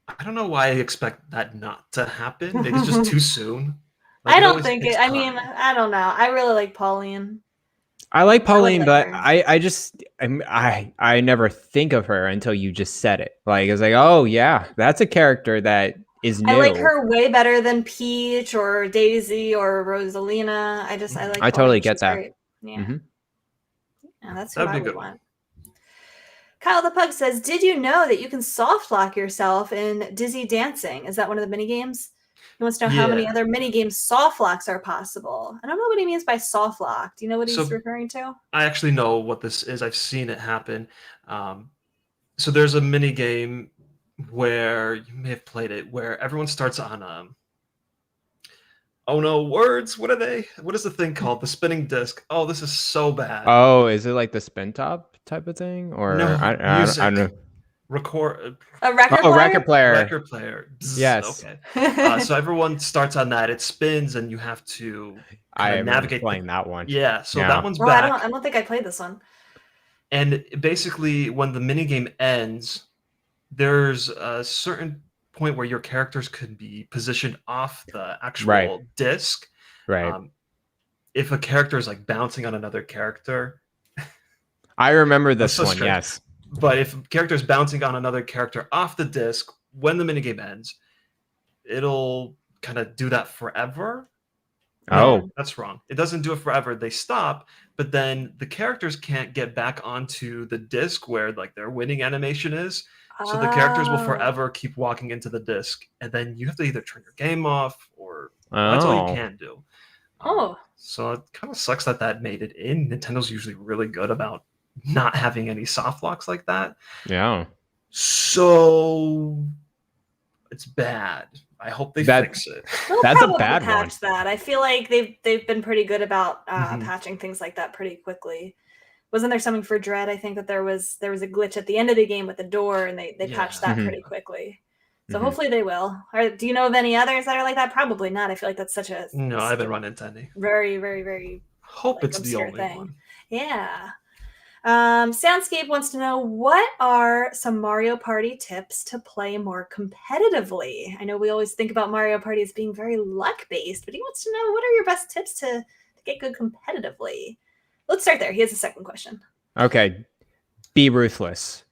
I don't know why I expect that not to happen. Maybe it's just too soon. Like, I don't think it. I mean, I don't know. I really like Pauline. I like Pauline, but I never think of her until you just said it. Like, it's like, oh yeah, that's a character that is new. I like her way better than Peach or Daisy or Rosalina. I like. I totally get that. Great. Yeah. Yeah, that's what I would want. Kyle the Pug says, "Did you know that you can soft lock yourself in Dizzy Dancing? Is that one of the mini games?" He wants to know how many other mini games soft locks are possible. I don't know what he means by soft lock. Do you know what he's referring to? I actually know what this is. I've seen it happen. So there's a mini game where you may have played it, where everyone starts on oh no, words. What are they? What is the thing called? The spinning disc. Oh, this is so bad. Oh, is it like the spin top type of thing, or no? I don't know. Record a record player? Record player. Record player. Bzz, yes. Okay. So everyone starts on that. It spins, and you have to navigate. Playing that one. Yeah. So that one's back. I don't think I played this one. And basically, when the mini game ends, there's a certain point where your characters could be positioned off the actual disc. Right. If a character is like bouncing on another character. I remember this one. Strange. Yes. But if a character is bouncing on another character off the disc, when the minigame ends, it'll kind of do that forever. Oh. No, that's wrong. It doesn't do it forever. They stop, but then the characters can't get back onto the disc where like their winning animation is. So the characters will forever keep walking into the disc, and then you have to either turn your game off or that's all you can do. So it kind of sucks that made it in. Nintendo's usually really good about not having any soft locks like that. Yeah. So it's bad. I hope they fix it. That's a bad one. That. I feel like they've been pretty good about patching things like that pretty quickly. Wasn't there something for Dread? I think that there was a glitch at the end of the game with the door, and they patched that pretty quickly. So hopefully they will. Do you know of any others that are like that? Probably not. I feel like that's such a no. I haven't run into any. Very, very, very. Hope it's the only thing. One. Yeah. Soundscape wants to know, what are some Mario Party tips to play more competitively? I know we always think about Mario Party as being very luck-based, but he wants to know, what are your best tips to get good competitively? Let's start there. He has a second question. Okay. Be ruthless.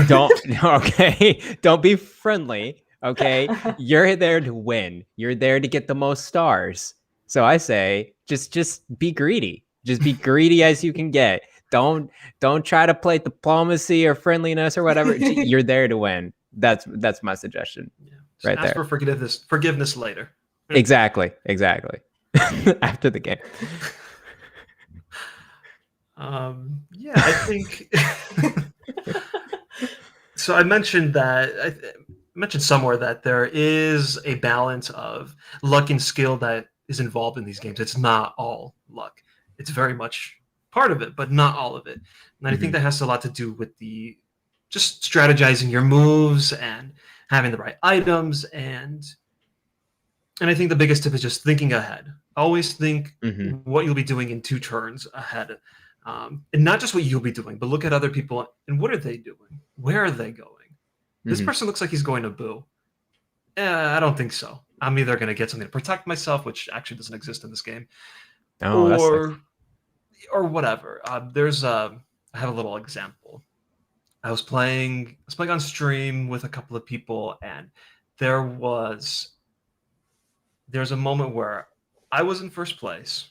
Don't be friendly. Okay. You're there to win. You're there to get the most stars. So I say, just be greedy. Just be greedy as you can get. Don't try to play diplomacy or friendliness or whatever. You're there to win. That's my suggestion. Yeah. Right there. Ask for forgiveness later. Exactly. After the game. Yeah, I think. So I mentioned somewhere that there is a balance of luck and skill that is involved in these games. It's not all luck. It's very much part of it, but not all of it. And I think that has a lot to do with the just strategizing your moves and having the right items. And I think the biggest tip is just thinking ahead. Always think what you'll be doing in 2 turns ahead. And not just what you'll be doing, but look at other people and what are they doing? Where are they going? This person looks like he's going to boo. I don't think so. I'm either going to get something to protect myself, which actually doesn't exist in this game, or whatever. I have a little example. I was playing on stream with a couple of people, and there's a moment where I was in first place.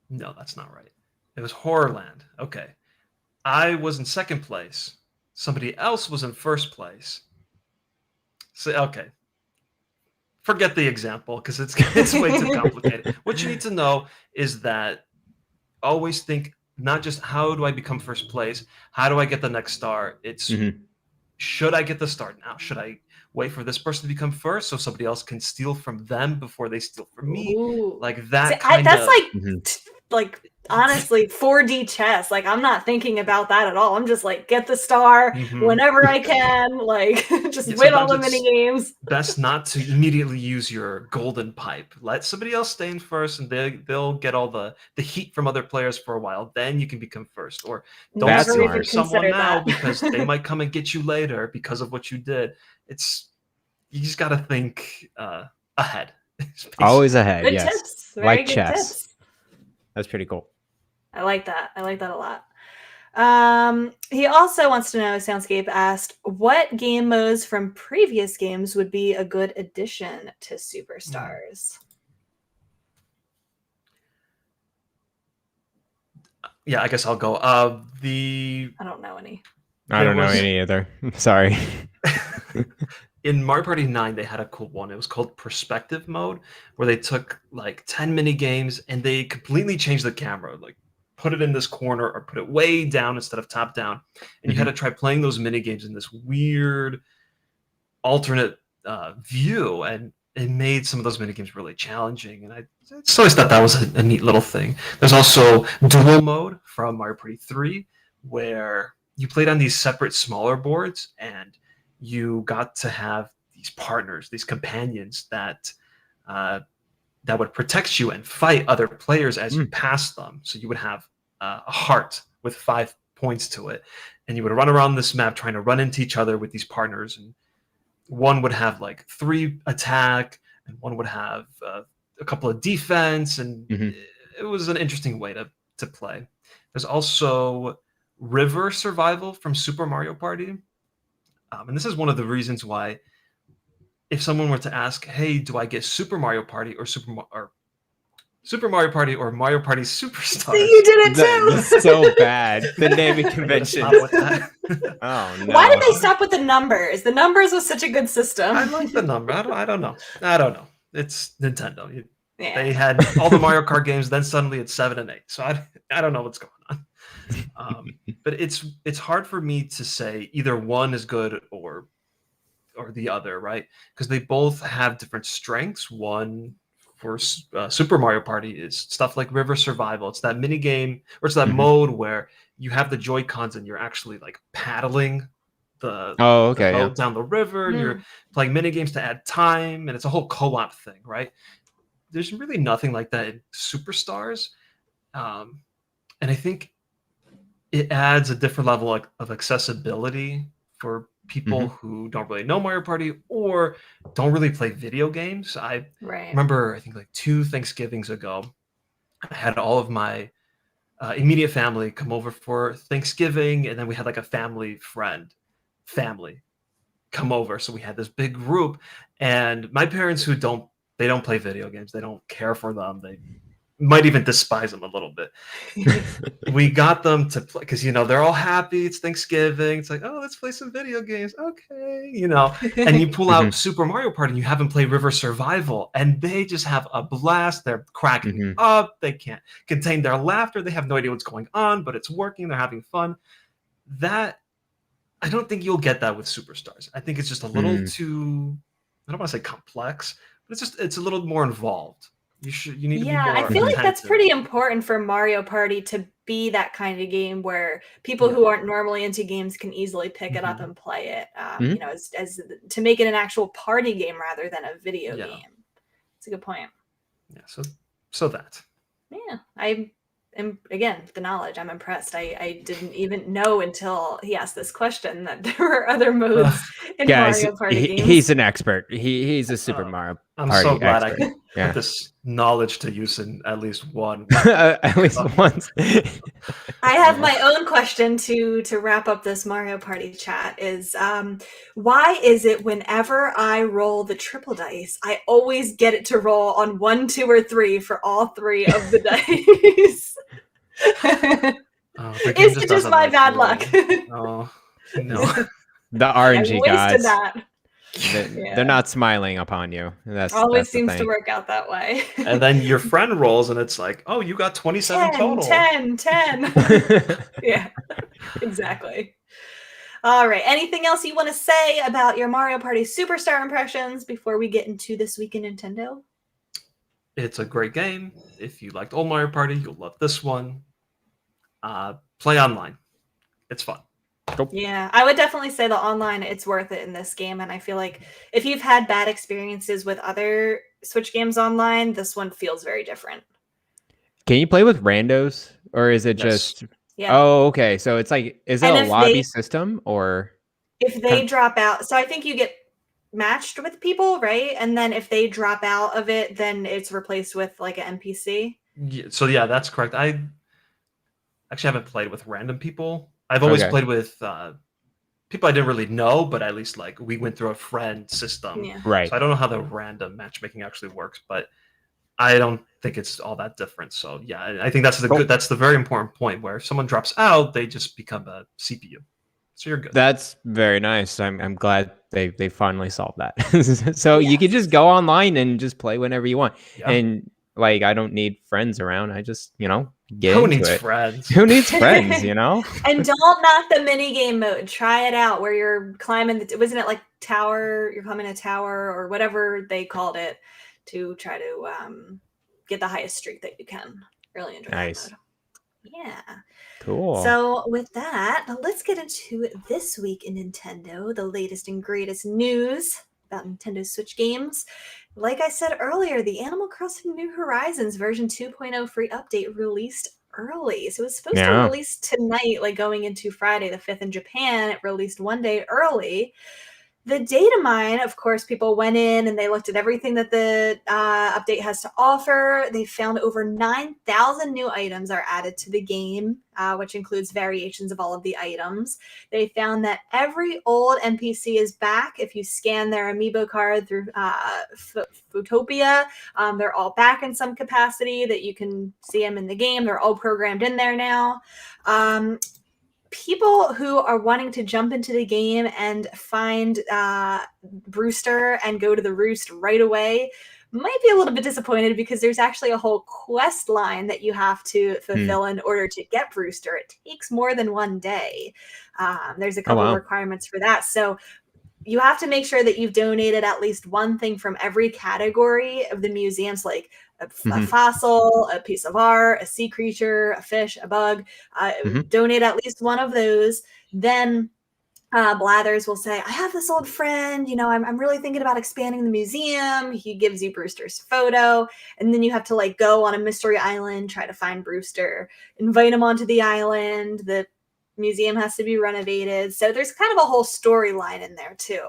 No, that's not right. It was Horrorland. Okay. I was in second place. Somebody else was in first place. So, okay. Forget the example because it's way too complicated. What you need to know is that always think not just how do I become first place, how do I get the next star? It's should I get the star now? Should I wait for this person to become first so somebody else can steal from them before they steal from me? Ooh. Like that. See, that's like like honestly 4D chess. Like I'm not thinking about that at all. I'm just like get the star whenever I can, like just win all the mini games. Best not to immediately use your golden pipe. Let somebody else stay in first, and they'll get all the heat from other players for a while. Then you can become first, or don't steal for someone now because they might come and get you later because of what you did. You just got to think ahead. Always ahead. Good yes. Tips. Very like good chess. Tips. That's pretty cool. I like that. I like that a lot. He also wants to know, Soundscape asked, what game modes from previous games would be a good addition to Superstars? Yeah, I guess I'll go. I don't know any. I don't know any either. Sorry. In Mario Party 9, they had a cool one. It was called Perspective Mode, where they took like 10 mini games and they completely changed the camera, like put it in this corner or put it way down instead of top down. And you had to try playing those mini games in this weird alternate view, and it made some of those mini games really challenging. And I just always thought that was a neat little thing. There's also Duel Mode from Mario Party 3, where you played on these separate smaller boards, and you got to have these partners, these companions that would protect you and fight other players as you pass them. So you would have a heart with 5 points to it, and you would run around this map trying to run into each other with these partners. And one would have like 3 attack, and one would have a couple of defense, and it was an interesting way to play. There's also River Survival from Super Mario Party. And this is one of the reasons why, if someone were to ask, hey, do I get Super Mario Party or Super Mario Party or Mario Party Superstars? You did it too! That's so bad. The naming convention. Oh, no. Why did they stop with the numbers? The numbers was such a good system. I like the number. I don't know. It's Nintendo. They had all the Mario Kart games, then suddenly it's 7 and 8. So I don't know what's going on. But it's hard for me to say either one is good or the other, right? Because they both have different strengths. One for Super Mario Party is stuff like River Survival. It's that mini game, or it's that mode where you have the Joy-Cons and you're actually like paddling the boat down the river, and you're playing mini games to add time, and it's a whole co-op thing, right? There's really nothing like that in Superstars, and I think it adds a different level of accessibility for people who don't really know Mario Party or don't really play video games. I remember, I think like 2 Thanksgivings ago, I had all of my immediate family come over for Thanksgiving, and then we had like a family come over. So we had this big group, and my parents who don't play video games, they don't care for them, they might even despise them a little bit. We got them to play because they're all happy. It's Thanksgiving. It's like, oh, let's play some video games. Okay, and you pull out Super Mario Party and you have them play River Survival, and they just have a blast. They're cracking up. They can't contain their laughter. They have no idea what's going on, but it's working. They're having fun. That I don't think you'll get that with Superstars. I think it's just a little too, I don't want to say complex, but it's a little more involved. You need to be more I feel like that's attentive. pretty important for Mario Party to be that kind of game where people who aren't normally into games can easily pick it up and play it. As to make it an actual party game rather than a video game. It's a good point. Yeah. So that. Yeah, again, the knowledge. I'm impressed. I didn't even know until he asked this question that there were other modes in Mario Party games. He's an expert. He's a Super Mario I'm Party so glad expert. I can put this knowledge to use in at least one. At least once. I have my own question to wrap up this Mario Party chat is why is it whenever I roll the triple dice, I always get it to roll on 1, 2, or 3 for all 3 of the dice? Is it just my bad luck? Oh, no. The RNG gods. That. They're not smiling upon you. That's always seems to work out that way. And then your friend rolls and it's like, oh, you got 27 total. 10. Yeah, exactly. All right. Anything else you want to say about your Mario Party Superstar impressions before we get into This Week in Nintendo? It's a great game. If you liked old Mario Party, you'll love this one. Play online. It's fun. Yeah, I would definitely say the online, it's worth it in this game. And I feel like if you've had bad experiences with other Switch games online, this one feels very different. Can you play with randos, or is it just? Yeah. Oh, okay. So it's like, is it a lobby system, or if they drop out? So I think you get matched with people, right? And then if they drop out of it, then it's replaced with like an NPC. Yeah, so yeah, that's correct. I actually haven't played with random people. I've always played with people I didn't really know, but at least like we went through a friend system. Yeah. Right. So I don't know how the random matchmaking actually works, but I don't think it's all that different. So yeah, I think that's that's the very important point where if someone drops out, they just become a CPU. So you're good. That's very nice. I'm glad they finally solved that. So you can just go online and just play whenever you want. Yeah. And like, I don't need friends around. I just, get Who needs it. Friends? Who needs friends, And don't knock the mini game mode. Try it out where you're climbing wasn't it like tower? You're climbing a tower or whatever they called it to try to get the highest streak that you can. Really enjoy that mode. Yeah. Cool. So with that, let's get into this week in Nintendo, the latest and greatest news about Nintendo Switch games. Like I said earlier, the Animal Crossing New Horizons version 2.0 free update released early. So it was supposed to release tonight, like going into Friday the 5th in Japan. It released one day early. The data mine, of course, people went in and they looked at everything that the update has to offer. They found over 9,000 new items are added to the game, which includes variations of all of the items. They found that every old NPC is back. If you scan their amiibo card through Footopia, they're all back in some capacity that you can see them in the game. They're all programmed in there now. People who are wanting to jump into the game and find Brewster and go to the Roost right away might be a little bit disappointed because there's actually a whole quest line that you have to fulfill in order to get Brewster. It takes more than one day. There's a couple of requirements for that. So you have to make sure that you've donated at least one thing from every category of the museums, like a fossil, a piece of art, a sea creature, a fish, a bug. Donate at least one of those. Then Blathers will say, I have this old friend, I'm really thinking about expanding the museum. He gives you Brewster's photo. And then you have to like go on a mystery island, try to find Brewster, invite him onto the island. The museum has to be renovated. So there's kind of a whole storyline in there too,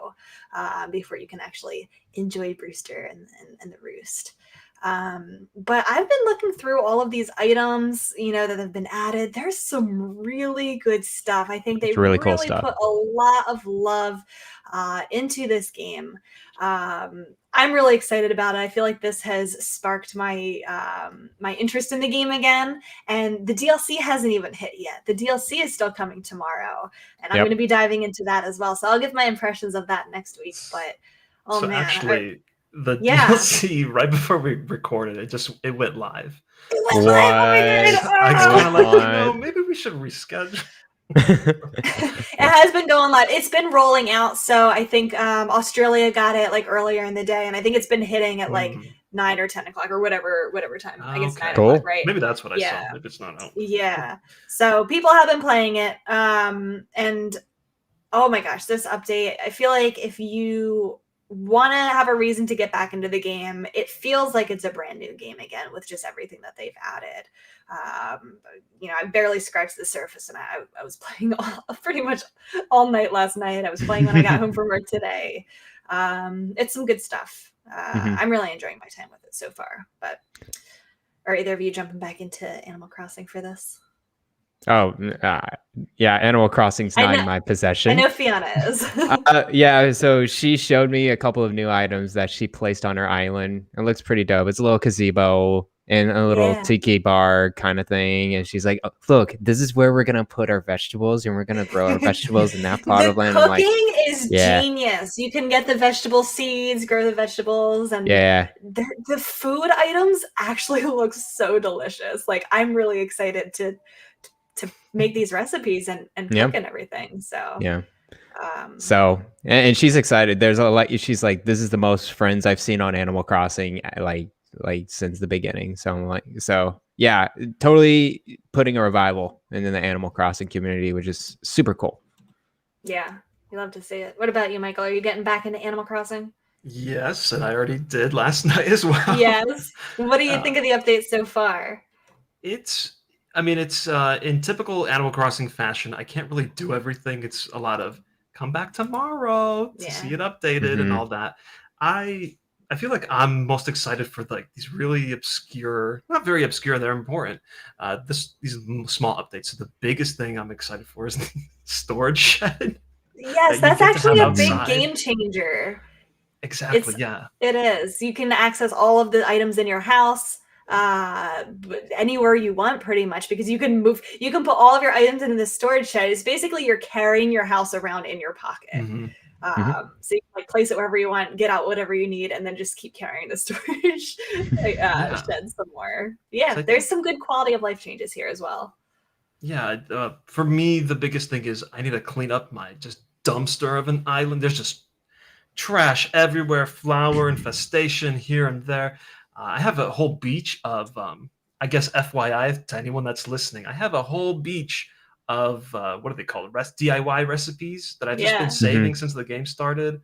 before you can actually enjoy Brewster and the Roost. But I've been looking through all of these items, that have been added. There's some really good stuff. I think they really cool put a lot of love into this game. I'm really excited about it. I feel like this has sparked my my interest in the game again. And the DLC hasn't even hit yet. The DLC is still coming tomorrow, and I'm going to be diving into that as well. So I'll give my impressions of that next week. But actually. The DLC right before we recorded it went live. It went live. I was kind of like, maybe we should reschedule. It has been going live. It's been rolling out. So I think Australia got it like earlier in the day, and I think it's been hitting at like 9 or 10 o'clock or whatever time. I guess 9 o'clock, right? Maybe that's what I saw. Maybe it's not out. Yeah. So people have been playing it, and oh my gosh, this update! I feel like if you want to have a reason to get back into the game, it feels like it's a brand new game again with just everything that they've added. I barely scratched the surface, and I was playing pretty much all night last night. I was playing when I got home from work today. It's some good stuff. I'm really enjoying my time with it so far. But are either of you jumping back into Animal Crossing for this? Oh, yeah, Animal Crossing's not in my possession. I know Fiona is. Yeah, so she showed me a couple of new items that she placed on her island. It looks pretty dope. It's a little gazebo and a little tiki bar kind of thing. And she's like, look, this is where we're going to put our vegetables, and we're going to grow our vegetables in that plot of land. The cooking is genius. You can get the vegetable seeds, grow the vegetables, and the food items actually look so delicious. Like, I'm really excited to make these recipes and cook and everything. So and she's excited. There's a lot. She's like, this is the most friends I've seen on Animal Crossing like like since the beginning. So yeah, totally putting a revival into the Animal Crossing community, which is super cool. Yeah, we love to see it. What about you, Michael? Are you getting back into Animal Crossing? Yes, and I already did last night as well. Yes. What do you think of the updates so far? It's in typical Animal Crossing fashion. I can't really do everything. It's a lot of come back tomorrow to see it updated and all that. I feel like I'm most excited for like these really obscure, not very obscure, they're important. These small updates. So the biggest thing I'm excited for is the storage shed. Yes, that's actually a big game changer. Exactly. It is. You can access all of the items in your house anywhere you want, pretty much, because you can put all of your items into the storage shed. It's basically you're carrying your house around in your pocket. So you can like place it wherever you want, get out whatever you need, and then just keep carrying the storage shed some more. Yeah, there's some good quality of life changes here as well. Yeah, for me, the biggest thing is I need to clean up my just dumpster of an island. There's just trash everywhere, flower infestation here and there. I have a whole beach of, I guess FYI to anyone that's listening, I have a whole beach of, what are they called? DIY recipes that I've just been saving since the game started.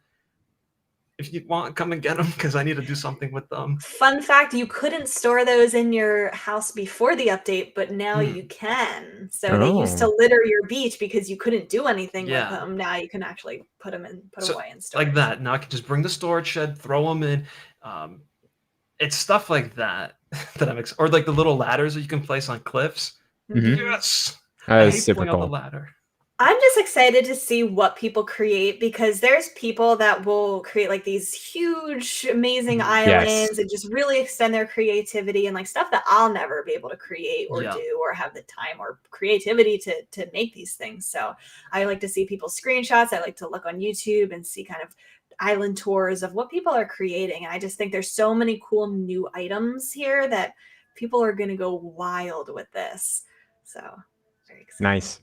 If you want, come and get them because I need to do something with them. Fun fact, you couldn't store those in your house before the update, but now you can. So they used to litter your beach because you couldn't do anything with them. Now you can actually put them away in storage. Like that. Now I can just bring the storage shed, throw them in. It's stuff like that that I'm or like the little ladders that you can place on cliffs. Yes. That is super cool. On the ladder. I'm just excited to see what people create, because there's people that will create like these huge, amazing islands and just really extend their creativity and like stuff that I'll never be able to create or do or have the time or creativity to make these things. So I like to see people's screenshots. I like to look on YouTube and see kind of island tours of what people are creating. And I just think there's so many cool new items here that people are going to go wild with this. So very excited. Nice.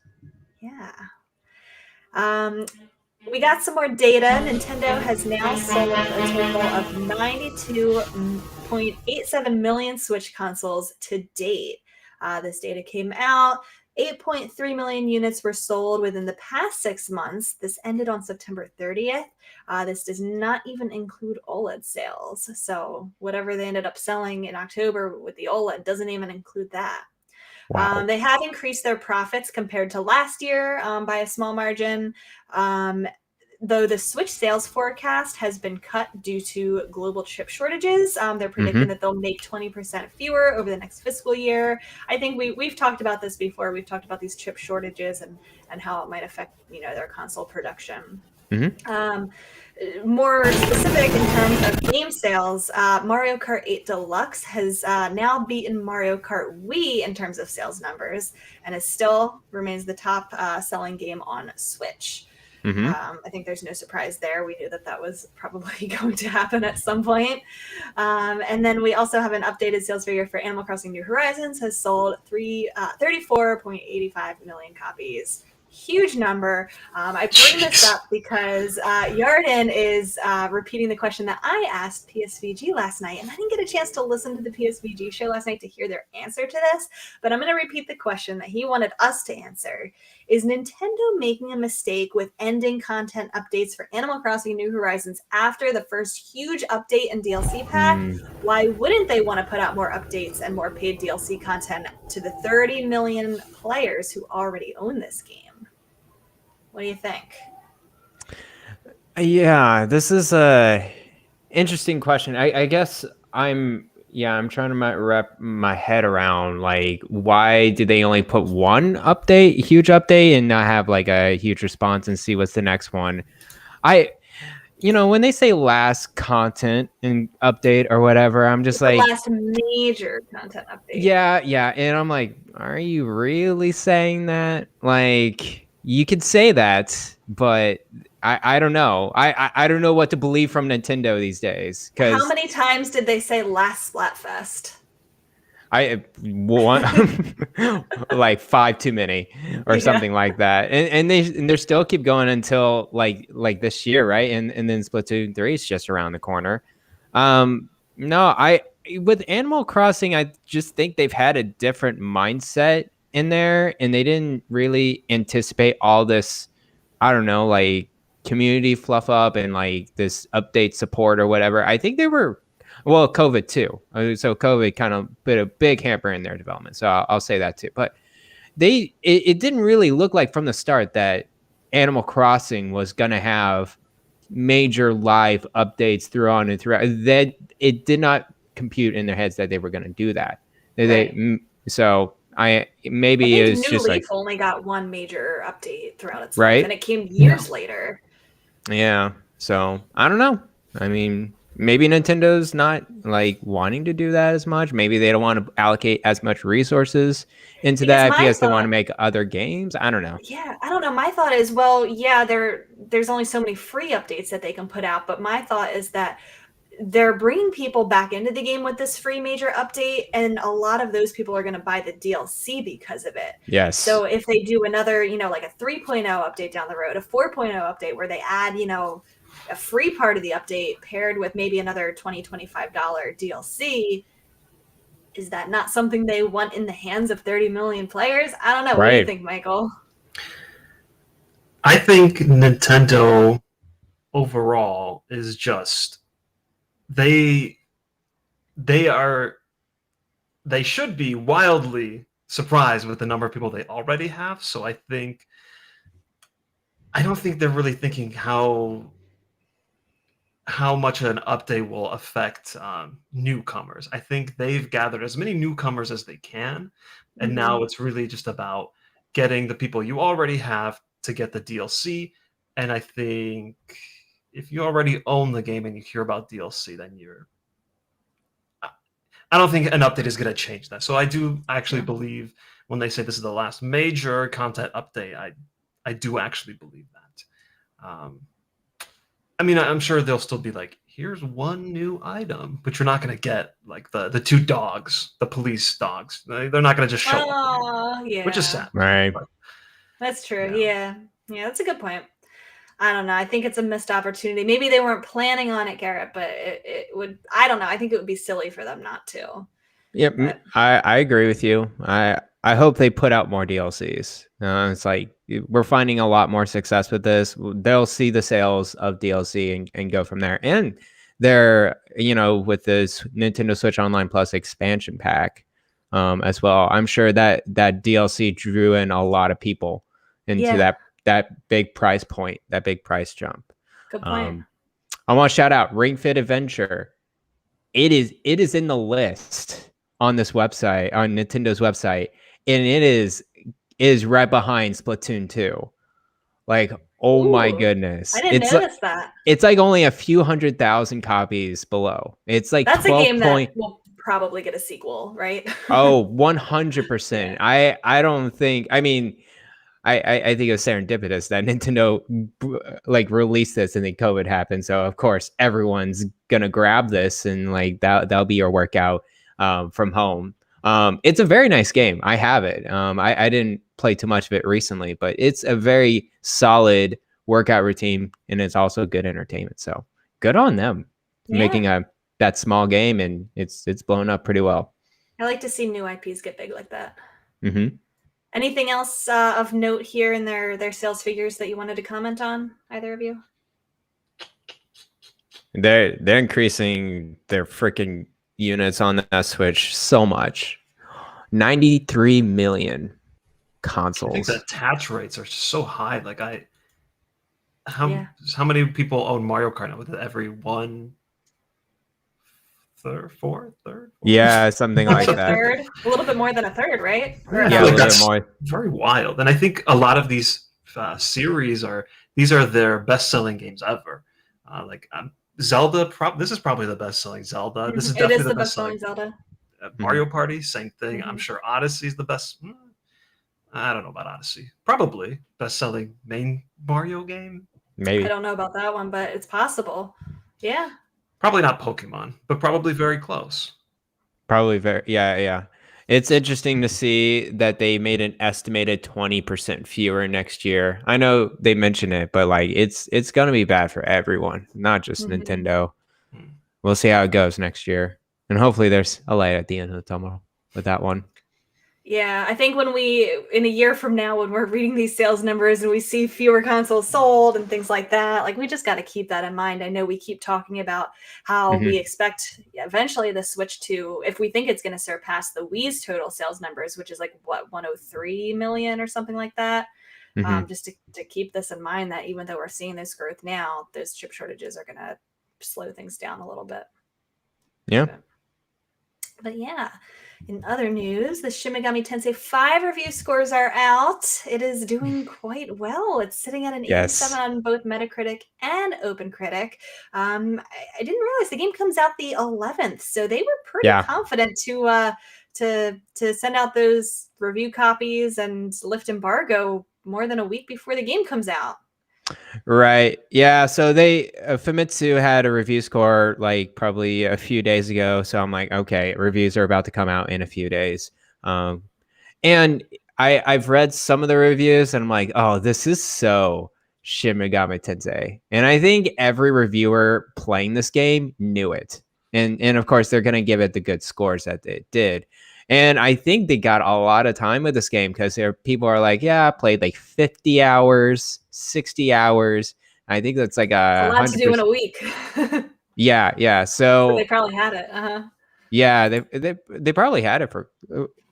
Yeah. We got some more data. Nintendo has now sold a total of 92.87 million Switch consoles to date. This data came out. 8.3 million units were sold within the past 6 months. This ended on September 30th. This does not even include OLED sales. So whatever they ended up selling in October with the OLED doesn't even include that. Wow. They have increased their profits compared to last year by a small margin, though the Switch sales forecast has been cut due to global chip shortages. They're predicting that they'll make 20% fewer over the next fiscal year. I think we've talked about this before. We've talked about these chip shortages and how it might affect their console production. More specific in terms of game sales, Mario Kart 8 Deluxe has now beaten Mario Kart Wii in terms of sales numbers, and it still remains the top selling game on Switch. I think there's no surprise there. We knew that was probably going to happen at some point. And then we also have an updated sales figure for Animal Crossing New Horizons, has sold 34.85 million copies. Huge number. I bring this up because Yarden is repeating the question that I asked PSVG last night, and I didn't get a chance to listen to the PSVG show last night to hear their answer to this, but I'm going to repeat the question that he wanted us to answer. Is Nintendo making a mistake with ending content updates for Animal Crossing New Horizons after the first huge update and DLC pack? Why wouldn't they want to put out more updates and more paid DLC content to the 30 million players who already own this game? What do you think? Yeah, this is a interesting question. I guess I'm trying to wrap my head around like why did they only put one huge update, and not have like a huge response and see what's the next one. When they say last content and update or whatever, I'm just like last major content update. Yeah, and I'm like, are you really saying that? Like, you could say that, but I don't know. I don't know what to believe from Nintendo these days. How many times did they say last Splatfest? Like 5 too many or something like that. And they still keep going until like this year, right? And then Splatoon 3 is just around the corner. No, with Animal Crossing, I just think they've had a different mindset in there, and they didn't really anticipate all this, I don't know, like community fluff up and like this update support or whatever. I think they were, well, COVID too. So COVID kind of put a big hamper in their development. So I'll say that too. But it didn't really look like from the start that Animal Crossing was going to have major live updates throughout. That it did not compute in their heads that they were going to do that. Right. So I think it's New just Leaf like, only got one major update throughout its right, life, and it came years later. Yeah. So I don't know. I mean, maybe Nintendo's not like wanting to do that as much. Maybe they don't want to allocate as much resources into that because they want to make other games. I don't know. Yeah, I don't know. My thought is, well, yeah, there's only so many free updates that they can put out, but my thought is that they're bringing people back into the game with this free major update, and a lot of those people are going to buy the DLC because of it. Yes. So if they do another, like a 3.0 update down the road, a 4.0 update where they add, a free part of the update paired with maybe another $20-$25 DLC, is that not something they want in the hands of 30 million players? I don't know. Right. What do you think, Michael? I think Nintendo overall is just they should be wildly surprised with the number of people they already have. So I don't think they're really thinking how much an update will affect newcomers. I think they've gathered as many newcomers as they can, and now it's really just about getting the people you already have to get the DLC. And I think if you already own the game and you hear about DLC, then I don't think an update is going to change that. So I do actually believe when they say this is the last major content update, I do actually believe that. I mean, I'm sure they'll still be like, here's one new item, but you're not going to get like the two dogs, the police dogs. They're not going to just show up, which is sad. Right. But, that's true. Yeah, that's a good point. I don't know. I think it's a missed opportunity. Maybe they weren't planning on it, Garrett, but it would, I don't know. I think it would be silly for them not to. Yep. But I agree with you. I hope they put out more DLCs. It's like we're finding a lot more success with this. They'll see the sales of DLC and go from there. And they're, with this Nintendo Switch Online Plus expansion pack as well. I'm sure that DLC drew in a lot of people into that big price point, that big price jump. Good point. I want to shout out Ring Fit Adventure. It is in the list on this website, on Nintendo's website, and it is right behind Splatoon 2. Like, oh my goodness. I didn't notice that. It's like only a few 100,000 copies below. It's like that's 12 a game that will probably get a sequel, right? Oh, 100%. I don't think, I mean, I think it was serendipitous that Nintendo like released this and then COVID happened. So of course everyone's gonna grab this and like that'll be your workout from home. It's a very nice game. I have it. I didn't play too much of it recently, but it's a very solid workout routine and it's also good entertainment. So good on them making that small game, and it's blown up pretty well. I like to see new IPs get big like that. Mm-hmm. Anything else of note here in their sales figures that you wanted to comment on, either of you? They're increasing their freaking units on the Switch so much. 93 million consoles. I think the attach rates are so high. Like how many people own Mario Kart now? With every one fourth? Yeah, something like that. A little bit more than a third, right? Yeah, a little bit more. Very wild. And I think a lot of these series are their best-selling games ever. Zelda, this is probably the best-selling Zelda. This is definitely the best-selling Zelda. Mario Party, same thing. I'm sure Odyssey is the best. I don't know about Odyssey. Probably best-selling main Mario game. Maybe. I don't know about that one, but it's possible. Yeah. Probably not Pokemon, but probably very close. Probably very, yeah. It's interesting to see that they made an estimated 20% fewer next year. I know they mentioned it, but like it's going to be bad for everyone, not just Nintendo. We'll see how it goes next year. And hopefully there's a light at the end of the tunnel with that one. Yeah, I think when in a year from now, when we're reading these sales numbers and we see fewer consoles sold and things like that, like we just got to keep that in mind. I know we keep talking about how we expect eventually the Switch to, if we think it's going to surpass the Wii's total sales numbers, which is like what, 103 million or something like that. Just to keep this in mind, that even though we're seeing this growth now, those chip shortages are going to slow things down a little bit. Yeah. But yeah, in other news, the Shin Megami Tensei 5 review scores are out. It is doing quite well. It's sitting at an 87 on both Metacritic and OpenCritic. I didn't realize the game comes out the 11th, so they were pretty confident to send out those review copies and lift embargo more than a week before the game comes out. Right. Yeah. So Famitsu had a review score like probably a few days ago. So I'm like, okay, reviews are about to come out in a few days. And I've read some of the reviews and I'm like, oh, this is so Shin Megami Tensei. And I think every reviewer playing this game knew it. And of course, they're going to give it the good scores that it did. And I think they got a lot of time with this game because people are like, yeah, I played like 50 hours, 60 hours. I think that's like a lot to do in a week. Yeah. So they probably had it. Yeah, they probably had it for.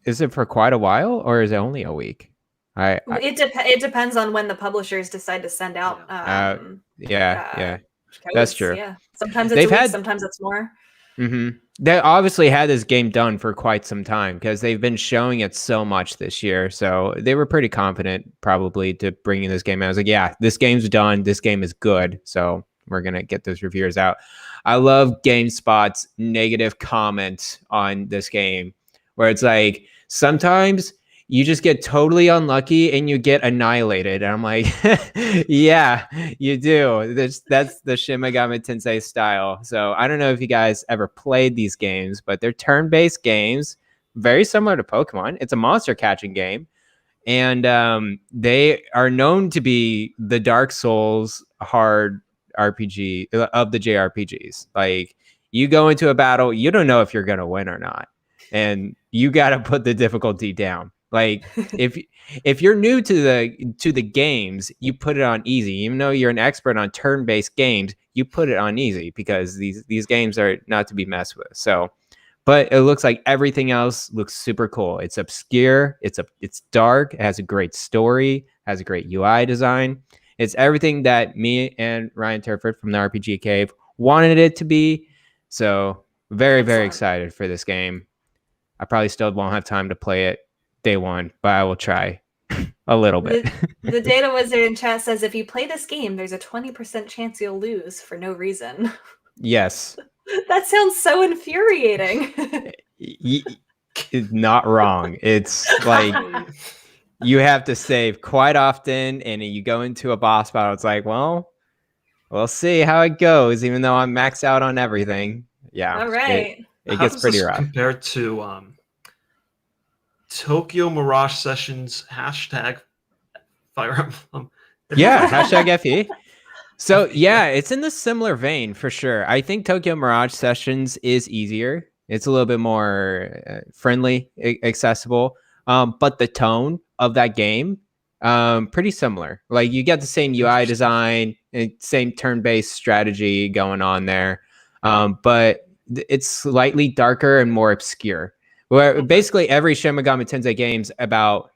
Is it for quite a while or is it only a week? It depends on when the publishers decide to send out. Yeah, codes. That's true. Yeah, sometimes it's a week, sometimes it's more. They obviously had this game done for quite some time because they've been showing it so much this year. So they were pretty confident probably to bringing this game out. I was like, yeah, this game's done. This game is good. So we're going to get those reviewers out. I love GameSpot's negative comment on this game where it's like, sometimes you just get totally unlucky and you get annihilated. And I'm like, yeah, you do. That's the Shin Megami Tensei style. So I don't know if you guys ever played these games, but they're turn-based games, very similar to Pokemon. It's a monster catching game. And they are known to be the Dark Souls hard RPG of the JRPGs. Like, you go into a battle, you don't know if you're going to win or not. And you got to put the difficulty down. Like, if you're new to the games, you put it on easy. Even though you're an expert on turn-based games, you put it on easy because these games are not to be messed with. So, but it looks like everything else looks super cool. It's obscure. It's dark. It has a great story. Has a great UI design. It's everything that me and Ryan Turford from the RPG Cave wanted it to be. So very, very excited for this game. I probably still won't have time to play it day one, but I will try a little bit. The Data Wizard in chat says if you play this game, there's a 20% chance you'll lose for no reason. Yes. That sounds so infuriating. Not wrong. It's like you have to save quite often, and you go into a boss battle. It's like, well, we'll see how it goes, even though I'm maxed out on everything. Yeah. All right. It gets pretty rough. Compared to Tokyo Mirage Sessions #Fire Emblem. Yeah, #FE. So yeah, it's in the similar vein for sure. I think Tokyo Mirage Sessions is easier. It's a little bit more friendly, accessible. But the tone of that game, pretty similar. Like, you get the same UI design, and same turn-based strategy going on there. But it's slightly darker and more obscure. Where basically every Shin Megami Tensei game's about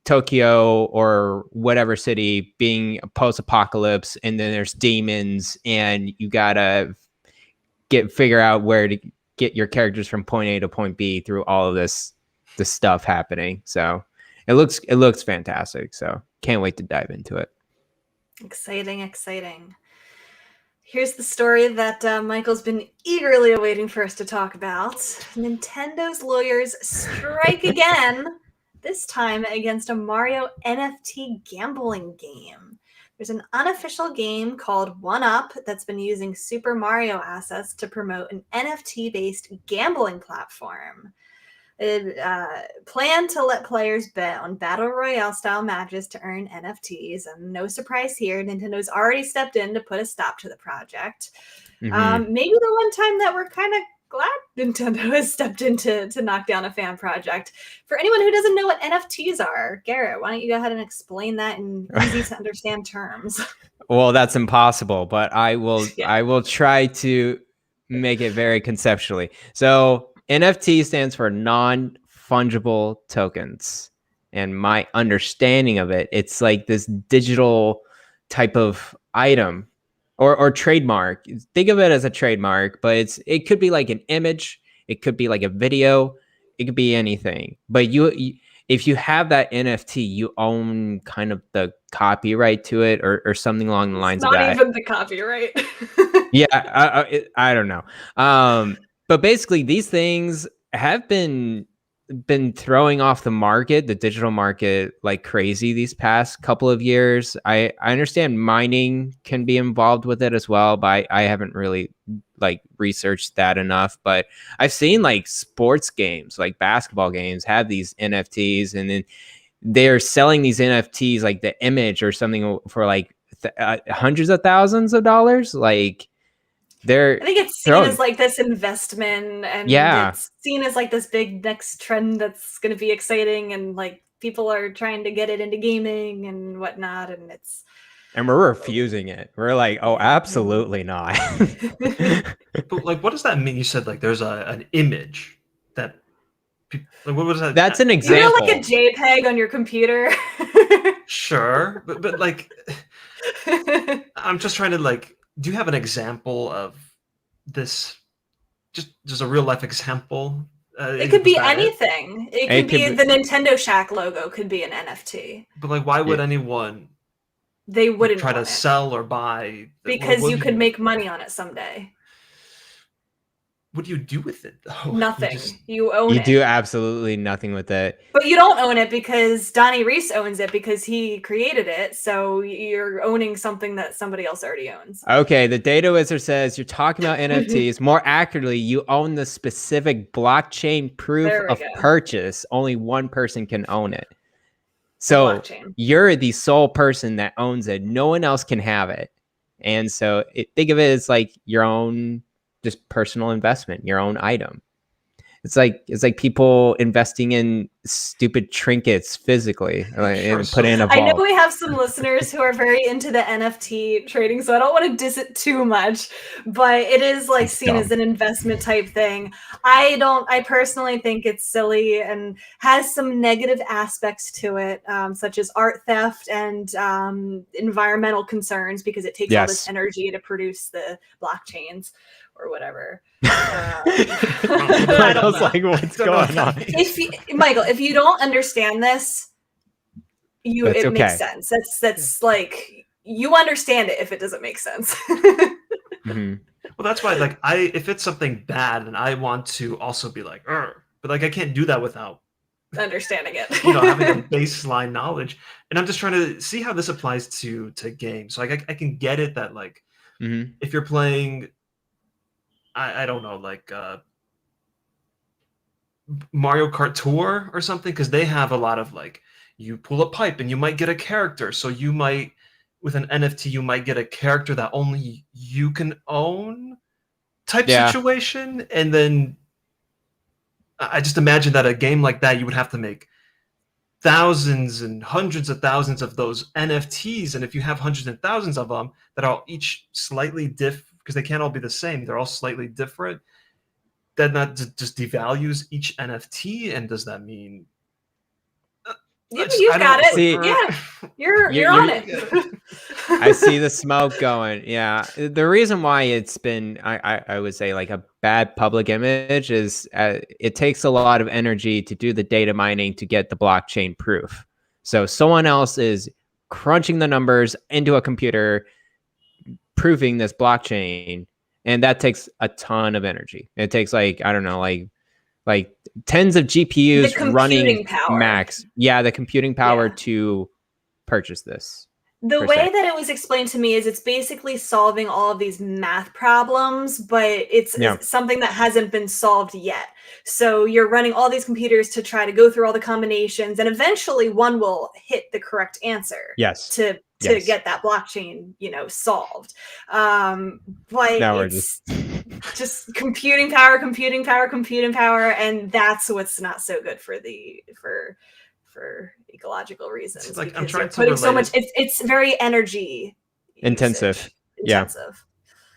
Tokyo or whatever city being a post-apocalypse, and then there's demons, and you gotta figure out where to get your characters from point A to point B through all of this stuff happening. So it looks fantastic. So can't wait to dive into it. Exciting. Here's the story that Michael's been eagerly awaiting for us to talk about. Nintendo's lawyers strike again, this time against a Mario NFT gambling game. There's an unofficial game called 1UP that's been using Super Mario assets to promote an NFT-based gambling platform. It planned to let players bet on Battle Royale style matches to earn NFTs. And no surprise here, Nintendo's already stepped in to put a stop to the project. Maybe the one time that we're kind of glad Nintendo has stepped in to knock down a fan project. For anyone who doesn't know what NFTs are, Garrett, why don't you go ahead and explain that in easy to understand terms? Well, that's impossible, but I will try to make it very conceptually. So NFT stands for non-fungible tokens. And my understanding of it, it's like this digital type of item or trademark. Think of it as a trademark, but it could be like an image, it could be like a video, it could be anything. But you if you have that NFT, you own kind of the copyright to it or something along the lines of that. Not even the copyright. Yeah, I don't know. But basically, these things have been throwing off the digital market like crazy these past couple of years. I understand mining can be involved with it as well, but I haven't really like researched that enough. But I've seen like sports games, like basketball games, have these NFTs, and then they're selling these NFTs, like the image or something, for like hundreds of thousands of dollars. Like I think it's seen as like this investment, and it's seen as like this big next trend that's going to be exciting, and like people are trying to get it into gaming and whatnot, and we're refusing it. We're like, oh, absolutely not. But like, what does that mean? You said like there's an image that. Like, what was that? That's an example. You know, like a JPEG on your computer. Sure, but like, I'm just trying to like. Do you have an example of this? Just a real life example. It could be anything. It could be the Nintendo Shack logo. Could be an NFT. But like, why would anyone? They wouldn't try to sell or buy because you could make money on it someday. What do you do with it though? Nothing. You own it. You do absolutely nothing with it. But you don't own it because Donnie Reese owns it because he created it. So you're owning something that somebody else already owns. Okay, the data wizard says you're talking about NFTs. More accurately, you own the specific blockchain proof of purchase. Only one person can own it. So you're the sole person that owns it. No one else can have it. And so think of it as like your own just personal investment, your own item. It's like people investing in stupid trinkets physically, and put in a vault. I know we have some listeners who are very into the NFT trading, so I don't want to diss it too much, but it is like seen as an investment type thing. I personally think it's silly and has some negative aspects to it, such as art theft and environmental concerns, because it takes all this energy to produce the blockchains or whatever. I was like, what's going on? Michael, if you don't understand this, it makes sense. That's like, you understand it if it doesn't make sense. Well, that's why, like, if it's something bad, and I want to also be like, but like I can't do that without understanding it. Having a baseline knowledge. And I'm just trying to see how this applies to games. So like I can get it that like if you're playing, I don't know, like Mario Kart Tour or something, because they have a lot of like, you pull a pipe and you might get a character. So you might, with an NFT, you might get a character that only you can own type situation. And then I just imagine that a game like that, you would have to make thousands and hundreds of thousands of those NFTs. And if you have hundreds and thousands of them that are each slightly different, because they can't all be the same, they're all slightly different, then that just devalues each NFT. And does that mean you got it? See, you're on it. I see the smoke going. Yeah, the reason why it's been, I would say, like a bad public image is it takes a lot of energy to do the data mining to get the blockchain proof. So someone else is crunching the numbers into a computer, proving this blockchain, and that takes a ton of energy. It takes like, I don't know, like tens of GPUs running max. Yeah, the computing power to purchase this. The way that it was explained to me is it's basically solving all of these math problems, but it's something that hasn't been solved yet. So you're running all these computers to try to go through all the combinations, and eventually one will hit the correct answer. Yes. To to get that blockchain, solved. But now it's just computing power, and that's what's not so good for ecological reasons. It's like because I'm trying to putting so much. it. It's very energy intensive. Yeah.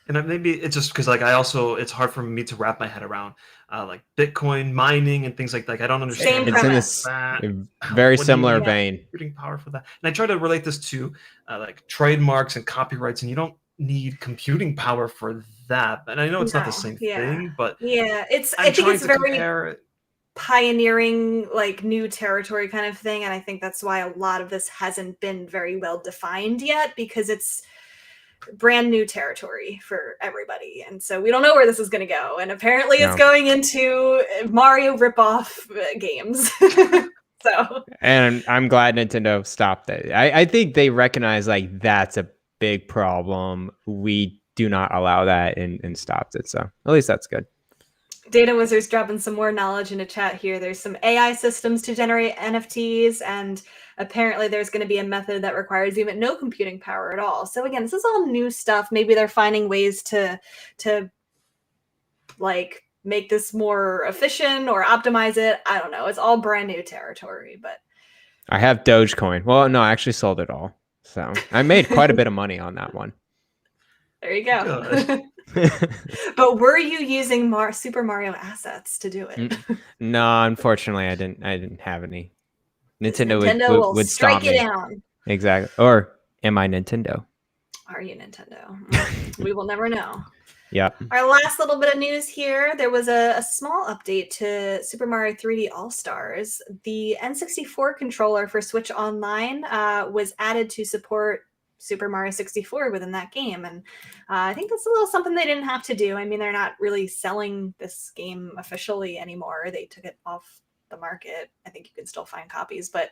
And maybe it's just because it's hard for me to wrap my head around like Bitcoin mining and things like that. I don't understand. It's in this very similar vein. Computing power for that. And I try to relate this to like trademarks and copyrights, and you don't need computing power for that. And I know it's not the same thing, but I think it's very pioneering, like new territory kind of thing. And I think that's why a lot of this hasn't been very well defined yet, because it's brand new territory for everybody, and so we don't know where this is going to go, and apparently it's going into Mario ripoff games. So, and I'm glad Nintendo stopped it. I think they recognize like that's a big problem. We do not allow that, and stopped it. So at least that's good. Data Wizard's dropping some more knowledge into chat here. There's some AI systems to generate NFTs, and apparently there's going to be a method that requires even no computing power at all. So again, this is all new stuff. Maybe they're finding ways to like make this more efficient or optimize it. I don't know. It's all brand new territory, but I have Dogecoin. Well, no, I actually sold it all. So I made quite a bit of money on that one. There you go. But were you using Super Mario assets to do it? No, unfortunately, I didn't have any. Nintendo would strike stomp it down. Exactly. Or am I Nintendo? Are you Nintendo? We will never know. Yep. Our last little bit of news here. There was a small update to Super Mario 3D All-Stars. The N64 controller for Switch Online was added to support Super Mario 64 within that game, and I think that's a little something they didn't have to do. I mean, they're not really selling this game officially anymore. They took it off the market. I think you can still find copies, but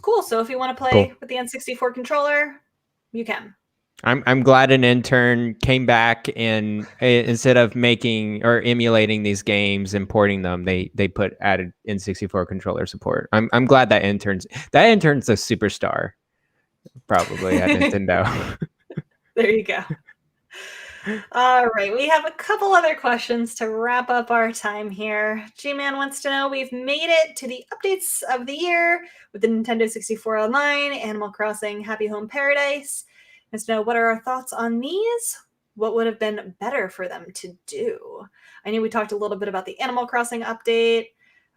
cool. So if you want to play with the N64 controller, you can. I'm glad an intern came back, and instead of making or emulating these games and porting them, they put added N64 controller support. I'm glad that intern's a superstar, probably at Nintendo. There you go. All right, we have a couple other questions to wrap up our time here. G-Man wants to know, we've made it to the updates of the year with the Nintendo 64 Online, Animal Crossing, Happy Home Paradise. Wants to know, what are our thoughts on these? What would have been better for them to do? I know we talked a little bit about the Animal Crossing update.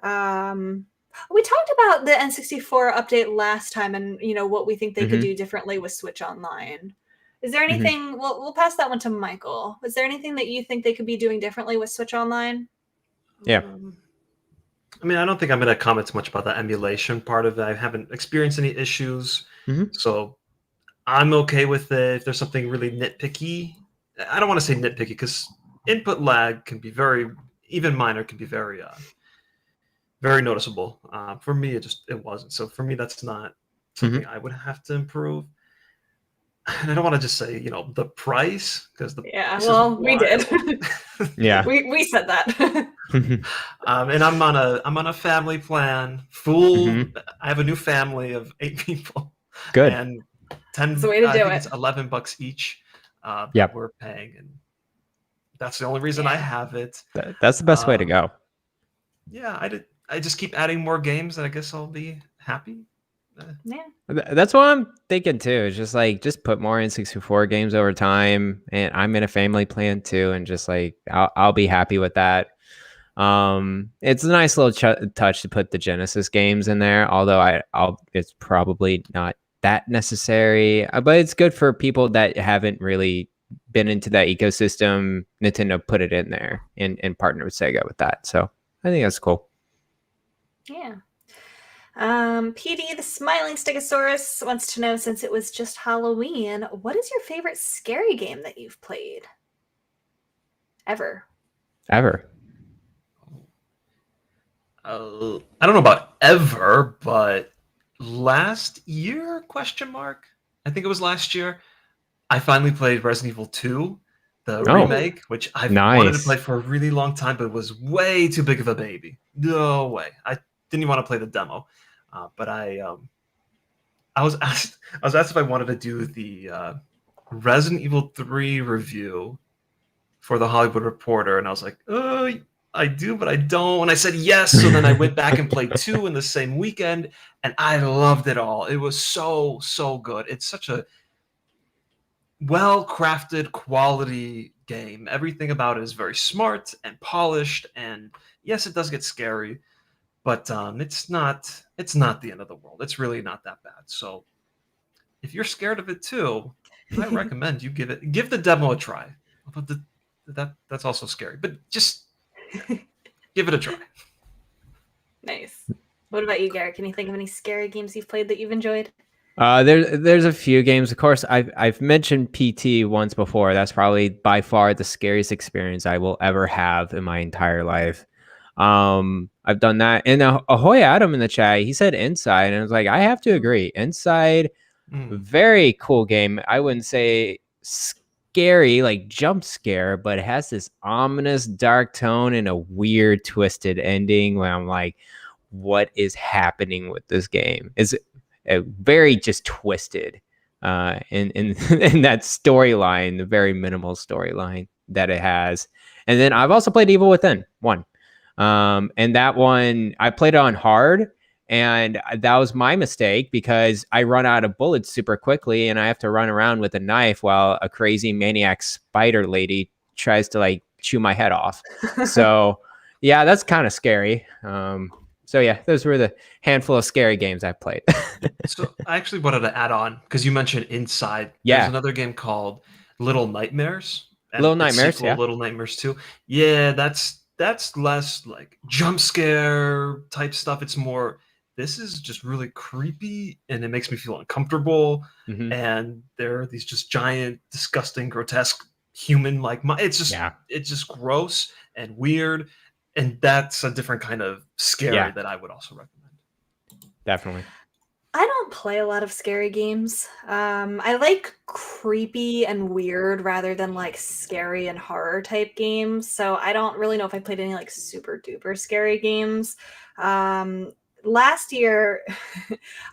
We talked about the N64 update last time, and what we think they could do differently with Switch Online. Is there anything? We'll pass that one to Michael. Is there anything that you think they could be doing differently with Switch Online? Yeah. I mean, I don't think I'm going to comment too much about the emulation part of it. I haven't experienced any issues, so I'm okay with it. If there's something really nitpicky, I don't want to say nitpicky because input lag can be even minor can be very noticeable. For me, it wasn't. So for me, that's not something I would have to improve. And I don't want to just say, the price, because we did. Yeah, we said that. And I'm on a family plan. Full. I have a new family of 8 people. Good. And 10. That's the way to do it. It's $11 each. We're paying, and that's the only reason I have it. That's the best way to go. Yeah, I just keep adding more games, and I guess I'll be happy. Yeah, that's what I'm thinking too. It's just put more N64 games over time, and I'm in a family plan too, and just I'll be happy with that. It's a nice little touch to put the Genesis games in there, although it's probably not that necessary, but it's good for people that haven't really been into that ecosystem. Nintendo put it in there and partnered with Sega with that, so I think that's cool. Yeah. PD, the Smiling Stegosaurus, wants to know, since it was just Halloween, what is your favorite scary game that you've played? Ever. I don't know about ever, but last year, ? I think it was last year, I finally played Resident Evil 2, the remake, which I've wanted to play for a really long time, but it was way too big of a baby. No way. I didn't even want to play the demo. But I I was asked if I wanted to do the Resident Evil 3 review for the Hollywood Reporter, and I was like, oh, I do, but I don't. And I said yes. So then I went back and played 2 in the same weekend, and I loved it all. It was so good. It's such a well-crafted, quality game. Everything about it is very smart and polished, and yes, it does get scary, but it's not the end of the world. It's really not that bad. So if you're scared of it too, I recommend you give the demo a try. But that's also scary, but just give it a try. Nice. What about you, Garret? Can you think of any scary games you've played that you've enjoyed? There's a few games. Of course, I've mentioned PT once before. That's probably by far the scariest experience I will ever have in my entire life. I've done that. And Ahoy Adam in the chat, he said Inside, and I was like, I have to agree. Inside, very cool game. I wouldn't say scary, like jump scare, but it has this ominous dark tone and a weird twisted ending where I'm like, what is happening with this game? Is very just twisted in that storyline, the very minimal storyline that it has. And then I've also played Evil Within 1. And that one, I played it on hard, and that was my mistake because I run out of bullets super quickly, and I have to run around with a knife while a crazy maniac spider lady tries to like chew my head off. So yeah, that's kind of scary. So yeah, those were the handful of scary games I've played. So I actually wanted to add on, because you mentioned Inside. Yeah. There's another game called Little Nightmares. Little Nightmares, yeah. Little Nightmares 2. Yeah, that's less like jump scare type stuff. It's more, this is just really creepy, and it makes me feel uncomfortable. Mm-hmm. And there are these just giant, disgusting, grotesque human like it's just gross and weird. And that's a different kind of scary that I would also recommend. Definitely. I don't play a lot of scary games. I like creepy and weird rather than like scary and horror type games. So I don't really know if I played any like super duper scary games. Last year,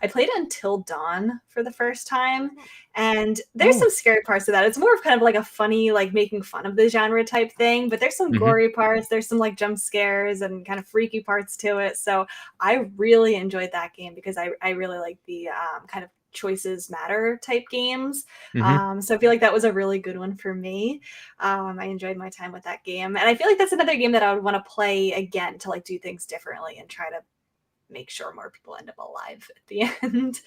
I played Until Dawn for the first time, and there's some scary parts of that. It's more of kind of like a funny, like making fun of the genre type thing, but there's some gory parts. There's some like jump scares and kind of freaky parts to it. So I really enjoyed that game because I really like the kind of choices matter type games. So I feel like that was a really good one for me. I enjoyed my time with that game, and I feel like that's another game that I would want to play again to like do things differently and try to make sure more people end up alive at the end.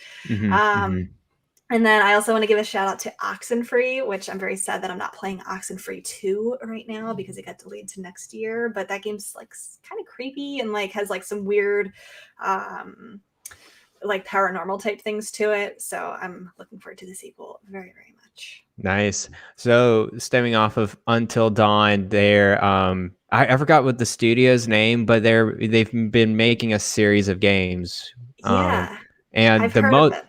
And then I also want to give a shout out to Oxenfree, which I'm very sad that I'm not playing Oxenfree 2 right now because it got delayed to next year. But that game's like kind of creepy and like has like some weird like paranormal type things to it. So I'm looking forward to the sequel very, very much. Nice. So stemming off of Until Dawn, they're I forgot what the studio's name, but they've been making a series of games. Yeah. And I've heard of it.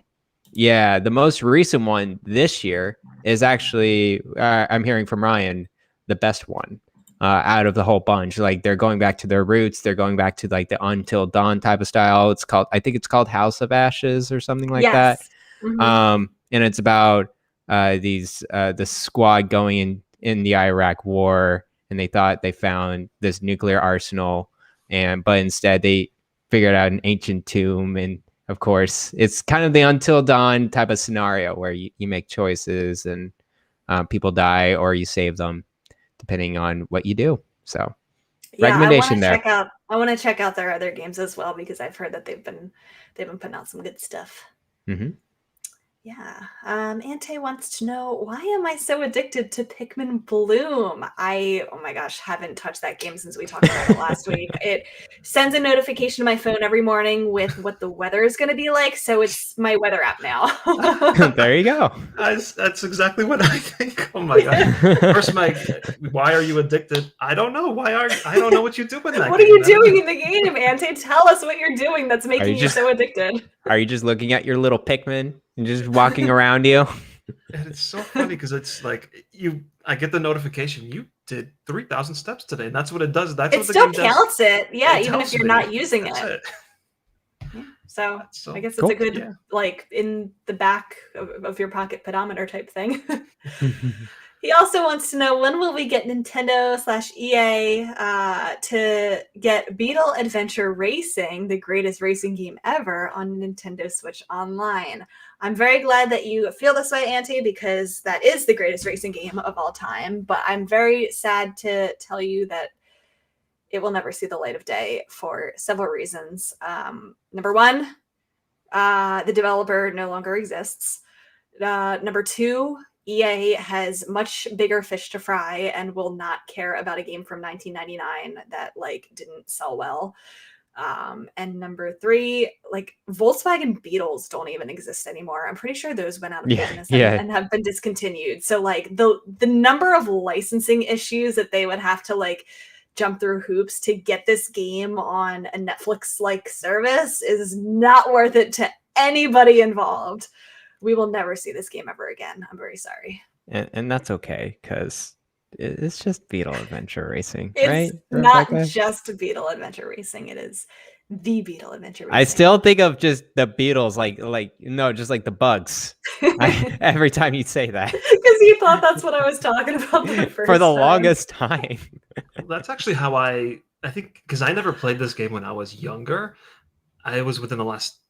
Yeah, the most recent one this year is actually I'm hearing from Ryan, the best one out of the whole bunch. Like they're going back to their roots. They're going back to like the Until Dawn type of style. I think it's called House of Ashes or something like that. And it's about the squad going in the Iraq War, and they thought they found this nuclear arsenal, but instead they figured out an ancient tomb. And of course, it's kind of the Until Dawn type of scenario where you make choices and people die or you save them, depending on what you do. So, recommendation there. I want to check out their other games as well because I've heard that they've been putting out some good stuff. Yeah. Ante wants to know, why am I so addicted to Pikmin Bloom? Oh my gosh, haven't touched that game since we talked about it last week. It sends a notification to my phone every morning with what the weather is going to be like. So it's my weather app now. There you go. That's exactly what I think. Oh my God. First, why are you addicted? I don't know. I don't know what you do in that What game, are you doing in the game, Ante? Tell us what you're doing that's making you so addicted. Are you just looking at your little Pikmin and just walking around you? And it's so funny because it's like I get the notification, you did 3,000 steps today, and that's what it does. That's it what the still game counts does. it. Yeah, even if you're not using it. So I guess it's a good like in the back of your pocket pedometer type thing. He also wants to know, when will we get Nintendo/EA to get Beetle Adventure Racing, the greatest racing game ever, on Nintendo Switch Online? I'm very glad that you feel this way, Auntie, because that is the greatest racing game of all time. But I'm very sad to tell you that it will never see the light of day for several reasons. Number one, the developer no longer exists. Number two, EA has much bigger fish to fry and will not care about a game from 1999 that like didn't sell well. And number three, like Volkswagen Beetles don't even exist anymore. I'm pretty sure those went out of business and have been discontinued. So like the number of licensing issues that they would have to like jump through hoops to get this game on a Netflix-like service is not worth it to anybody involved. We will never see this game ever again. I'm very sorry. And that's okay, because it's just Beetle Adventure Racing, right? It's not just Beetle Adventure Racing. It is the Beetle Adventure Racing. I still think of just the Beatles, just like the bugs. Every time you say that. Because you thought that's what I was talking about for the longest time. Well, that's actually how I think, because I never played this game when I was younger. I was within the last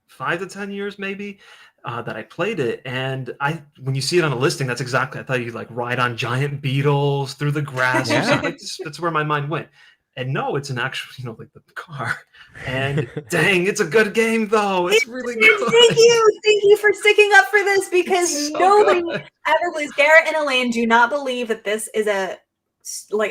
5 to 10 years maybe that I played it, and when you see it on a listing, that's exactly, I thought you'd like ride on giant beetles through the grass. That's where my mind went. And no, it's an actual, like the car. And dang, it's a good game though. It's really good. Thank you for sticking up for this, because nobody ever believes. Garrett and Elaine do not believe that this is a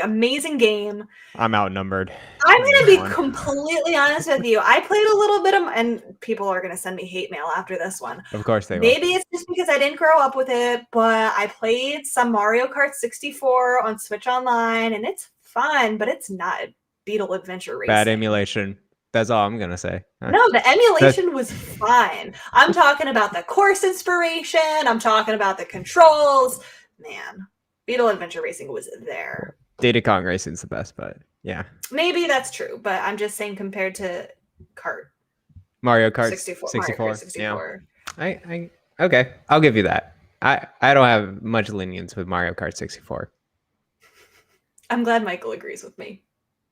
amazing game. I'm outnumbered. I'm going to be completely honest with you. I played a little bit of, and people are going to send me hate mail after this one. Of course they will. Maybe it's just because I didn't grow up with it, but I played some Mario Kart 64 on Switch Online, and it's fun, but it's not Beetle Adventure Racing. Bad emulation. That's all I'm going to say. No, the emulation was fine. I'm talking about the course inspiration. I'm talking about the controls. Man, Beetle Adventure Racing was there. Diddy Kong Racing's the best, but yeah. Maybe that's true, but I'm just saying compared to Mario Kart 64. Mario Kart 64. Yeah. Okay, I'll give you that. I don't have much lenience with Mario Kart 64. I'm glad Michael agrees with me.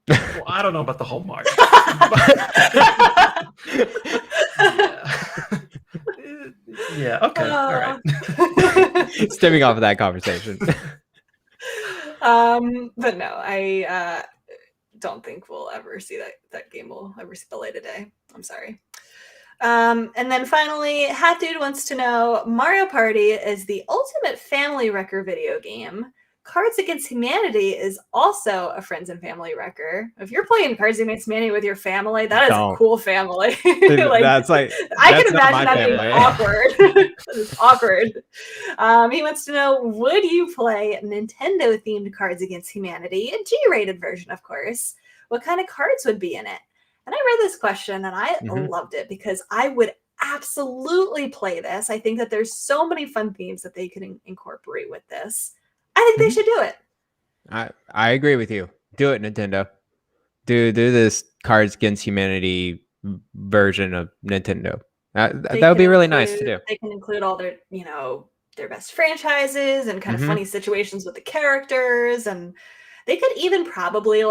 Well, I don't know about the whole Mario. Yeah. Okay. All right. Stemming off of that conversation. But no, I don't think we'll ever see that game will ever see the light of day. I'm sorry. And then finally, Hat Dude wants to know, Mario Party is the ultimate family wrecker video game. Cards Against Humanity is also a friends and family wrecker. If you're playing Cards Against Humanity with your family, that is a cool family. I can imagine that being awkward. That is awkward. He wants to know, would you play Nintendo-themed Cards Against Humanity, a G-rated version, of course? What kind of cards would be in it? And I read this question, and I loved it, because I would absolutely play this. I think that there's so many fun themes that they could incorporate with this. I think they should do it. I agree with you. Do it, Nintendo. Do this Cards Against Humanity version of Nintendo. That would be really nice to do. They can include all their, their best franchises and kind of funny situations with the characters, and they could even probably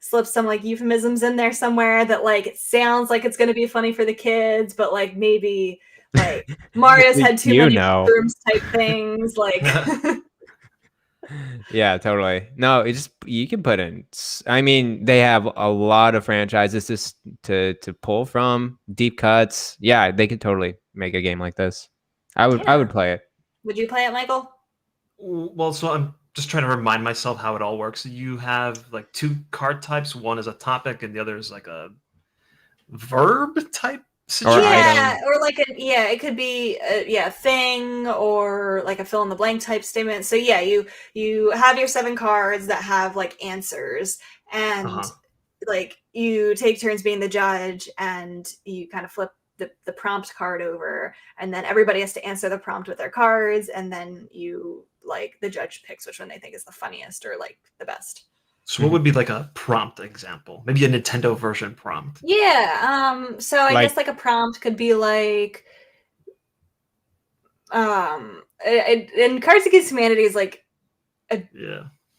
slip some euphemisms in there somewhere that it sounds like it's going to be funny for the kids, but maybe Mario's had too many rooms type things Yeah, totally. No, you can put in. I mean, they have a lot of franchises just to pull from, deep cuts. Yeah, they could totally make a game like this. I would play it. Would you play it, Michael? Well, so I'm just trying to remind myself how it all works. You have two card types. One is a topic, and the other is a verb type situation. It could be a thing or a fill in the blank type statement. So yeah, you have your 7 cards that have answers, and you take turns being the judge, and you kind of flip the prompt card over, and then everybody has to answer the prompt with their cards, and then you the judge picks which one they think is the funniest or the best. So what would be like a prompt example? Maybe a Nintendo version prompt. Yeah. So I guess like a prompt could be like, in Cards Against Humanity is like a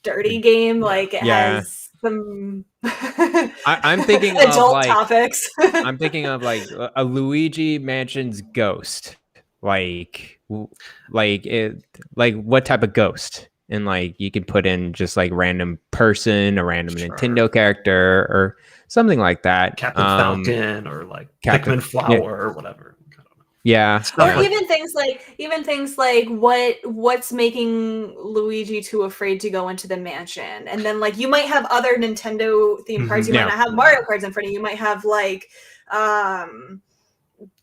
dirty game. Like it has some I'm thinking adult of like topics. I'm thinking of like a Luigi Mansion's ghost. Like what type of ghost? And like you can put in just like random person, a random Nintendo character, or something like that. Captain Falcon, or like Pikmin Flower, or whatever. Yeah. Or like, even things like what's making Luigi too afraid to go into the mansion, and then like you might have other Nintendo themed cards. You might not have Mario cards in front of you. You might have like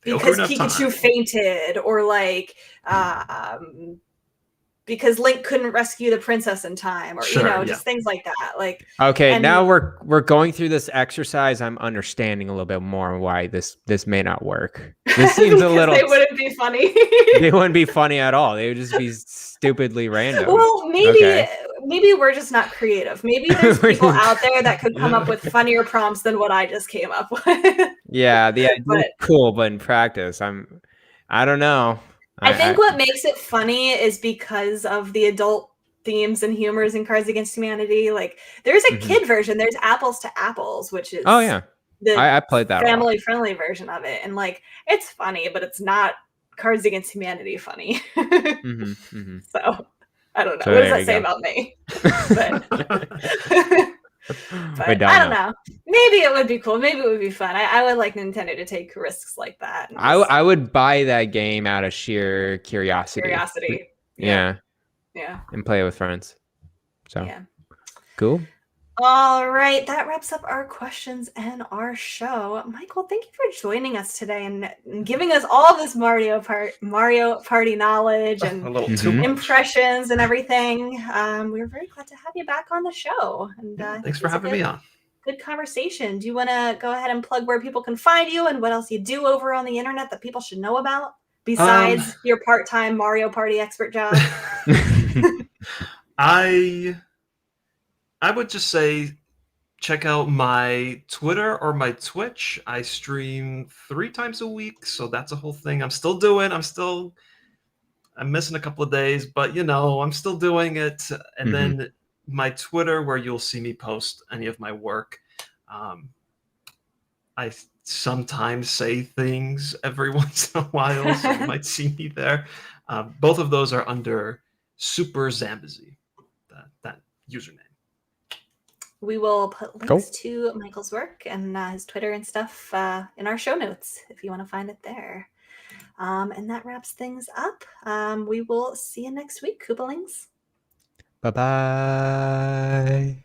because Pikachu fainted, or like because Link couldn't rescue the princess in time, or just things like that. Like, okay, now we're going through this exercise. I'm understanding a little bit more why this may not work. This seems a little. They wouldn't be funny. They wouldn't be funny at all. They would just be stupidly random. Well, maybe we're just not creative. Maybe there's people out there that could come up with funnier prompts than what I just came up with. Yeah, the idea is cool, but in practice, I don't know. I think what makes it funny is because of the adult themes and humors in Cards Against Humanity. Like, there's a kid version. There's Apples to Apples, which is I played that family-friendly version of it, and like it's funny, but it's not Cards Against Humanity funny. So I don't know. What does that say about me? But I don't know. Maybe it would be cool. Maybe it would be fun. I would like Nintendo to take risks like that. I would buy that game out of sheer curiosity. Yeah. And play it with friends. So cool. All right, that wraps up our questions and our show. Michael, thank you for joining us today and giving us all this Mario Party knowledge and impressions and everything. We're very glad to have you back on the show. And thanks for having me on. Good conversation. Do you want to go ahead and plug where people can find you and what else you do over on the internet that people should know about besides your part-time Mario Party expert job? I would just say check out my Twitter or my Twitch. I stream 3 times a week, so that's a whole thing I'm still doing. I'm missing a couple of days, but I'm still doing it. And then my Twitter, where you'll see me post any of my work. I sometimes say things every once in a while, so you might see me there. Both of those are under Super Zambazy, that username. We will put links to Michael's work and his Twitter and stuff in our show notes if you want to find it there. And that wraps things up. We will see you next week, Koopalings. Bye-bye.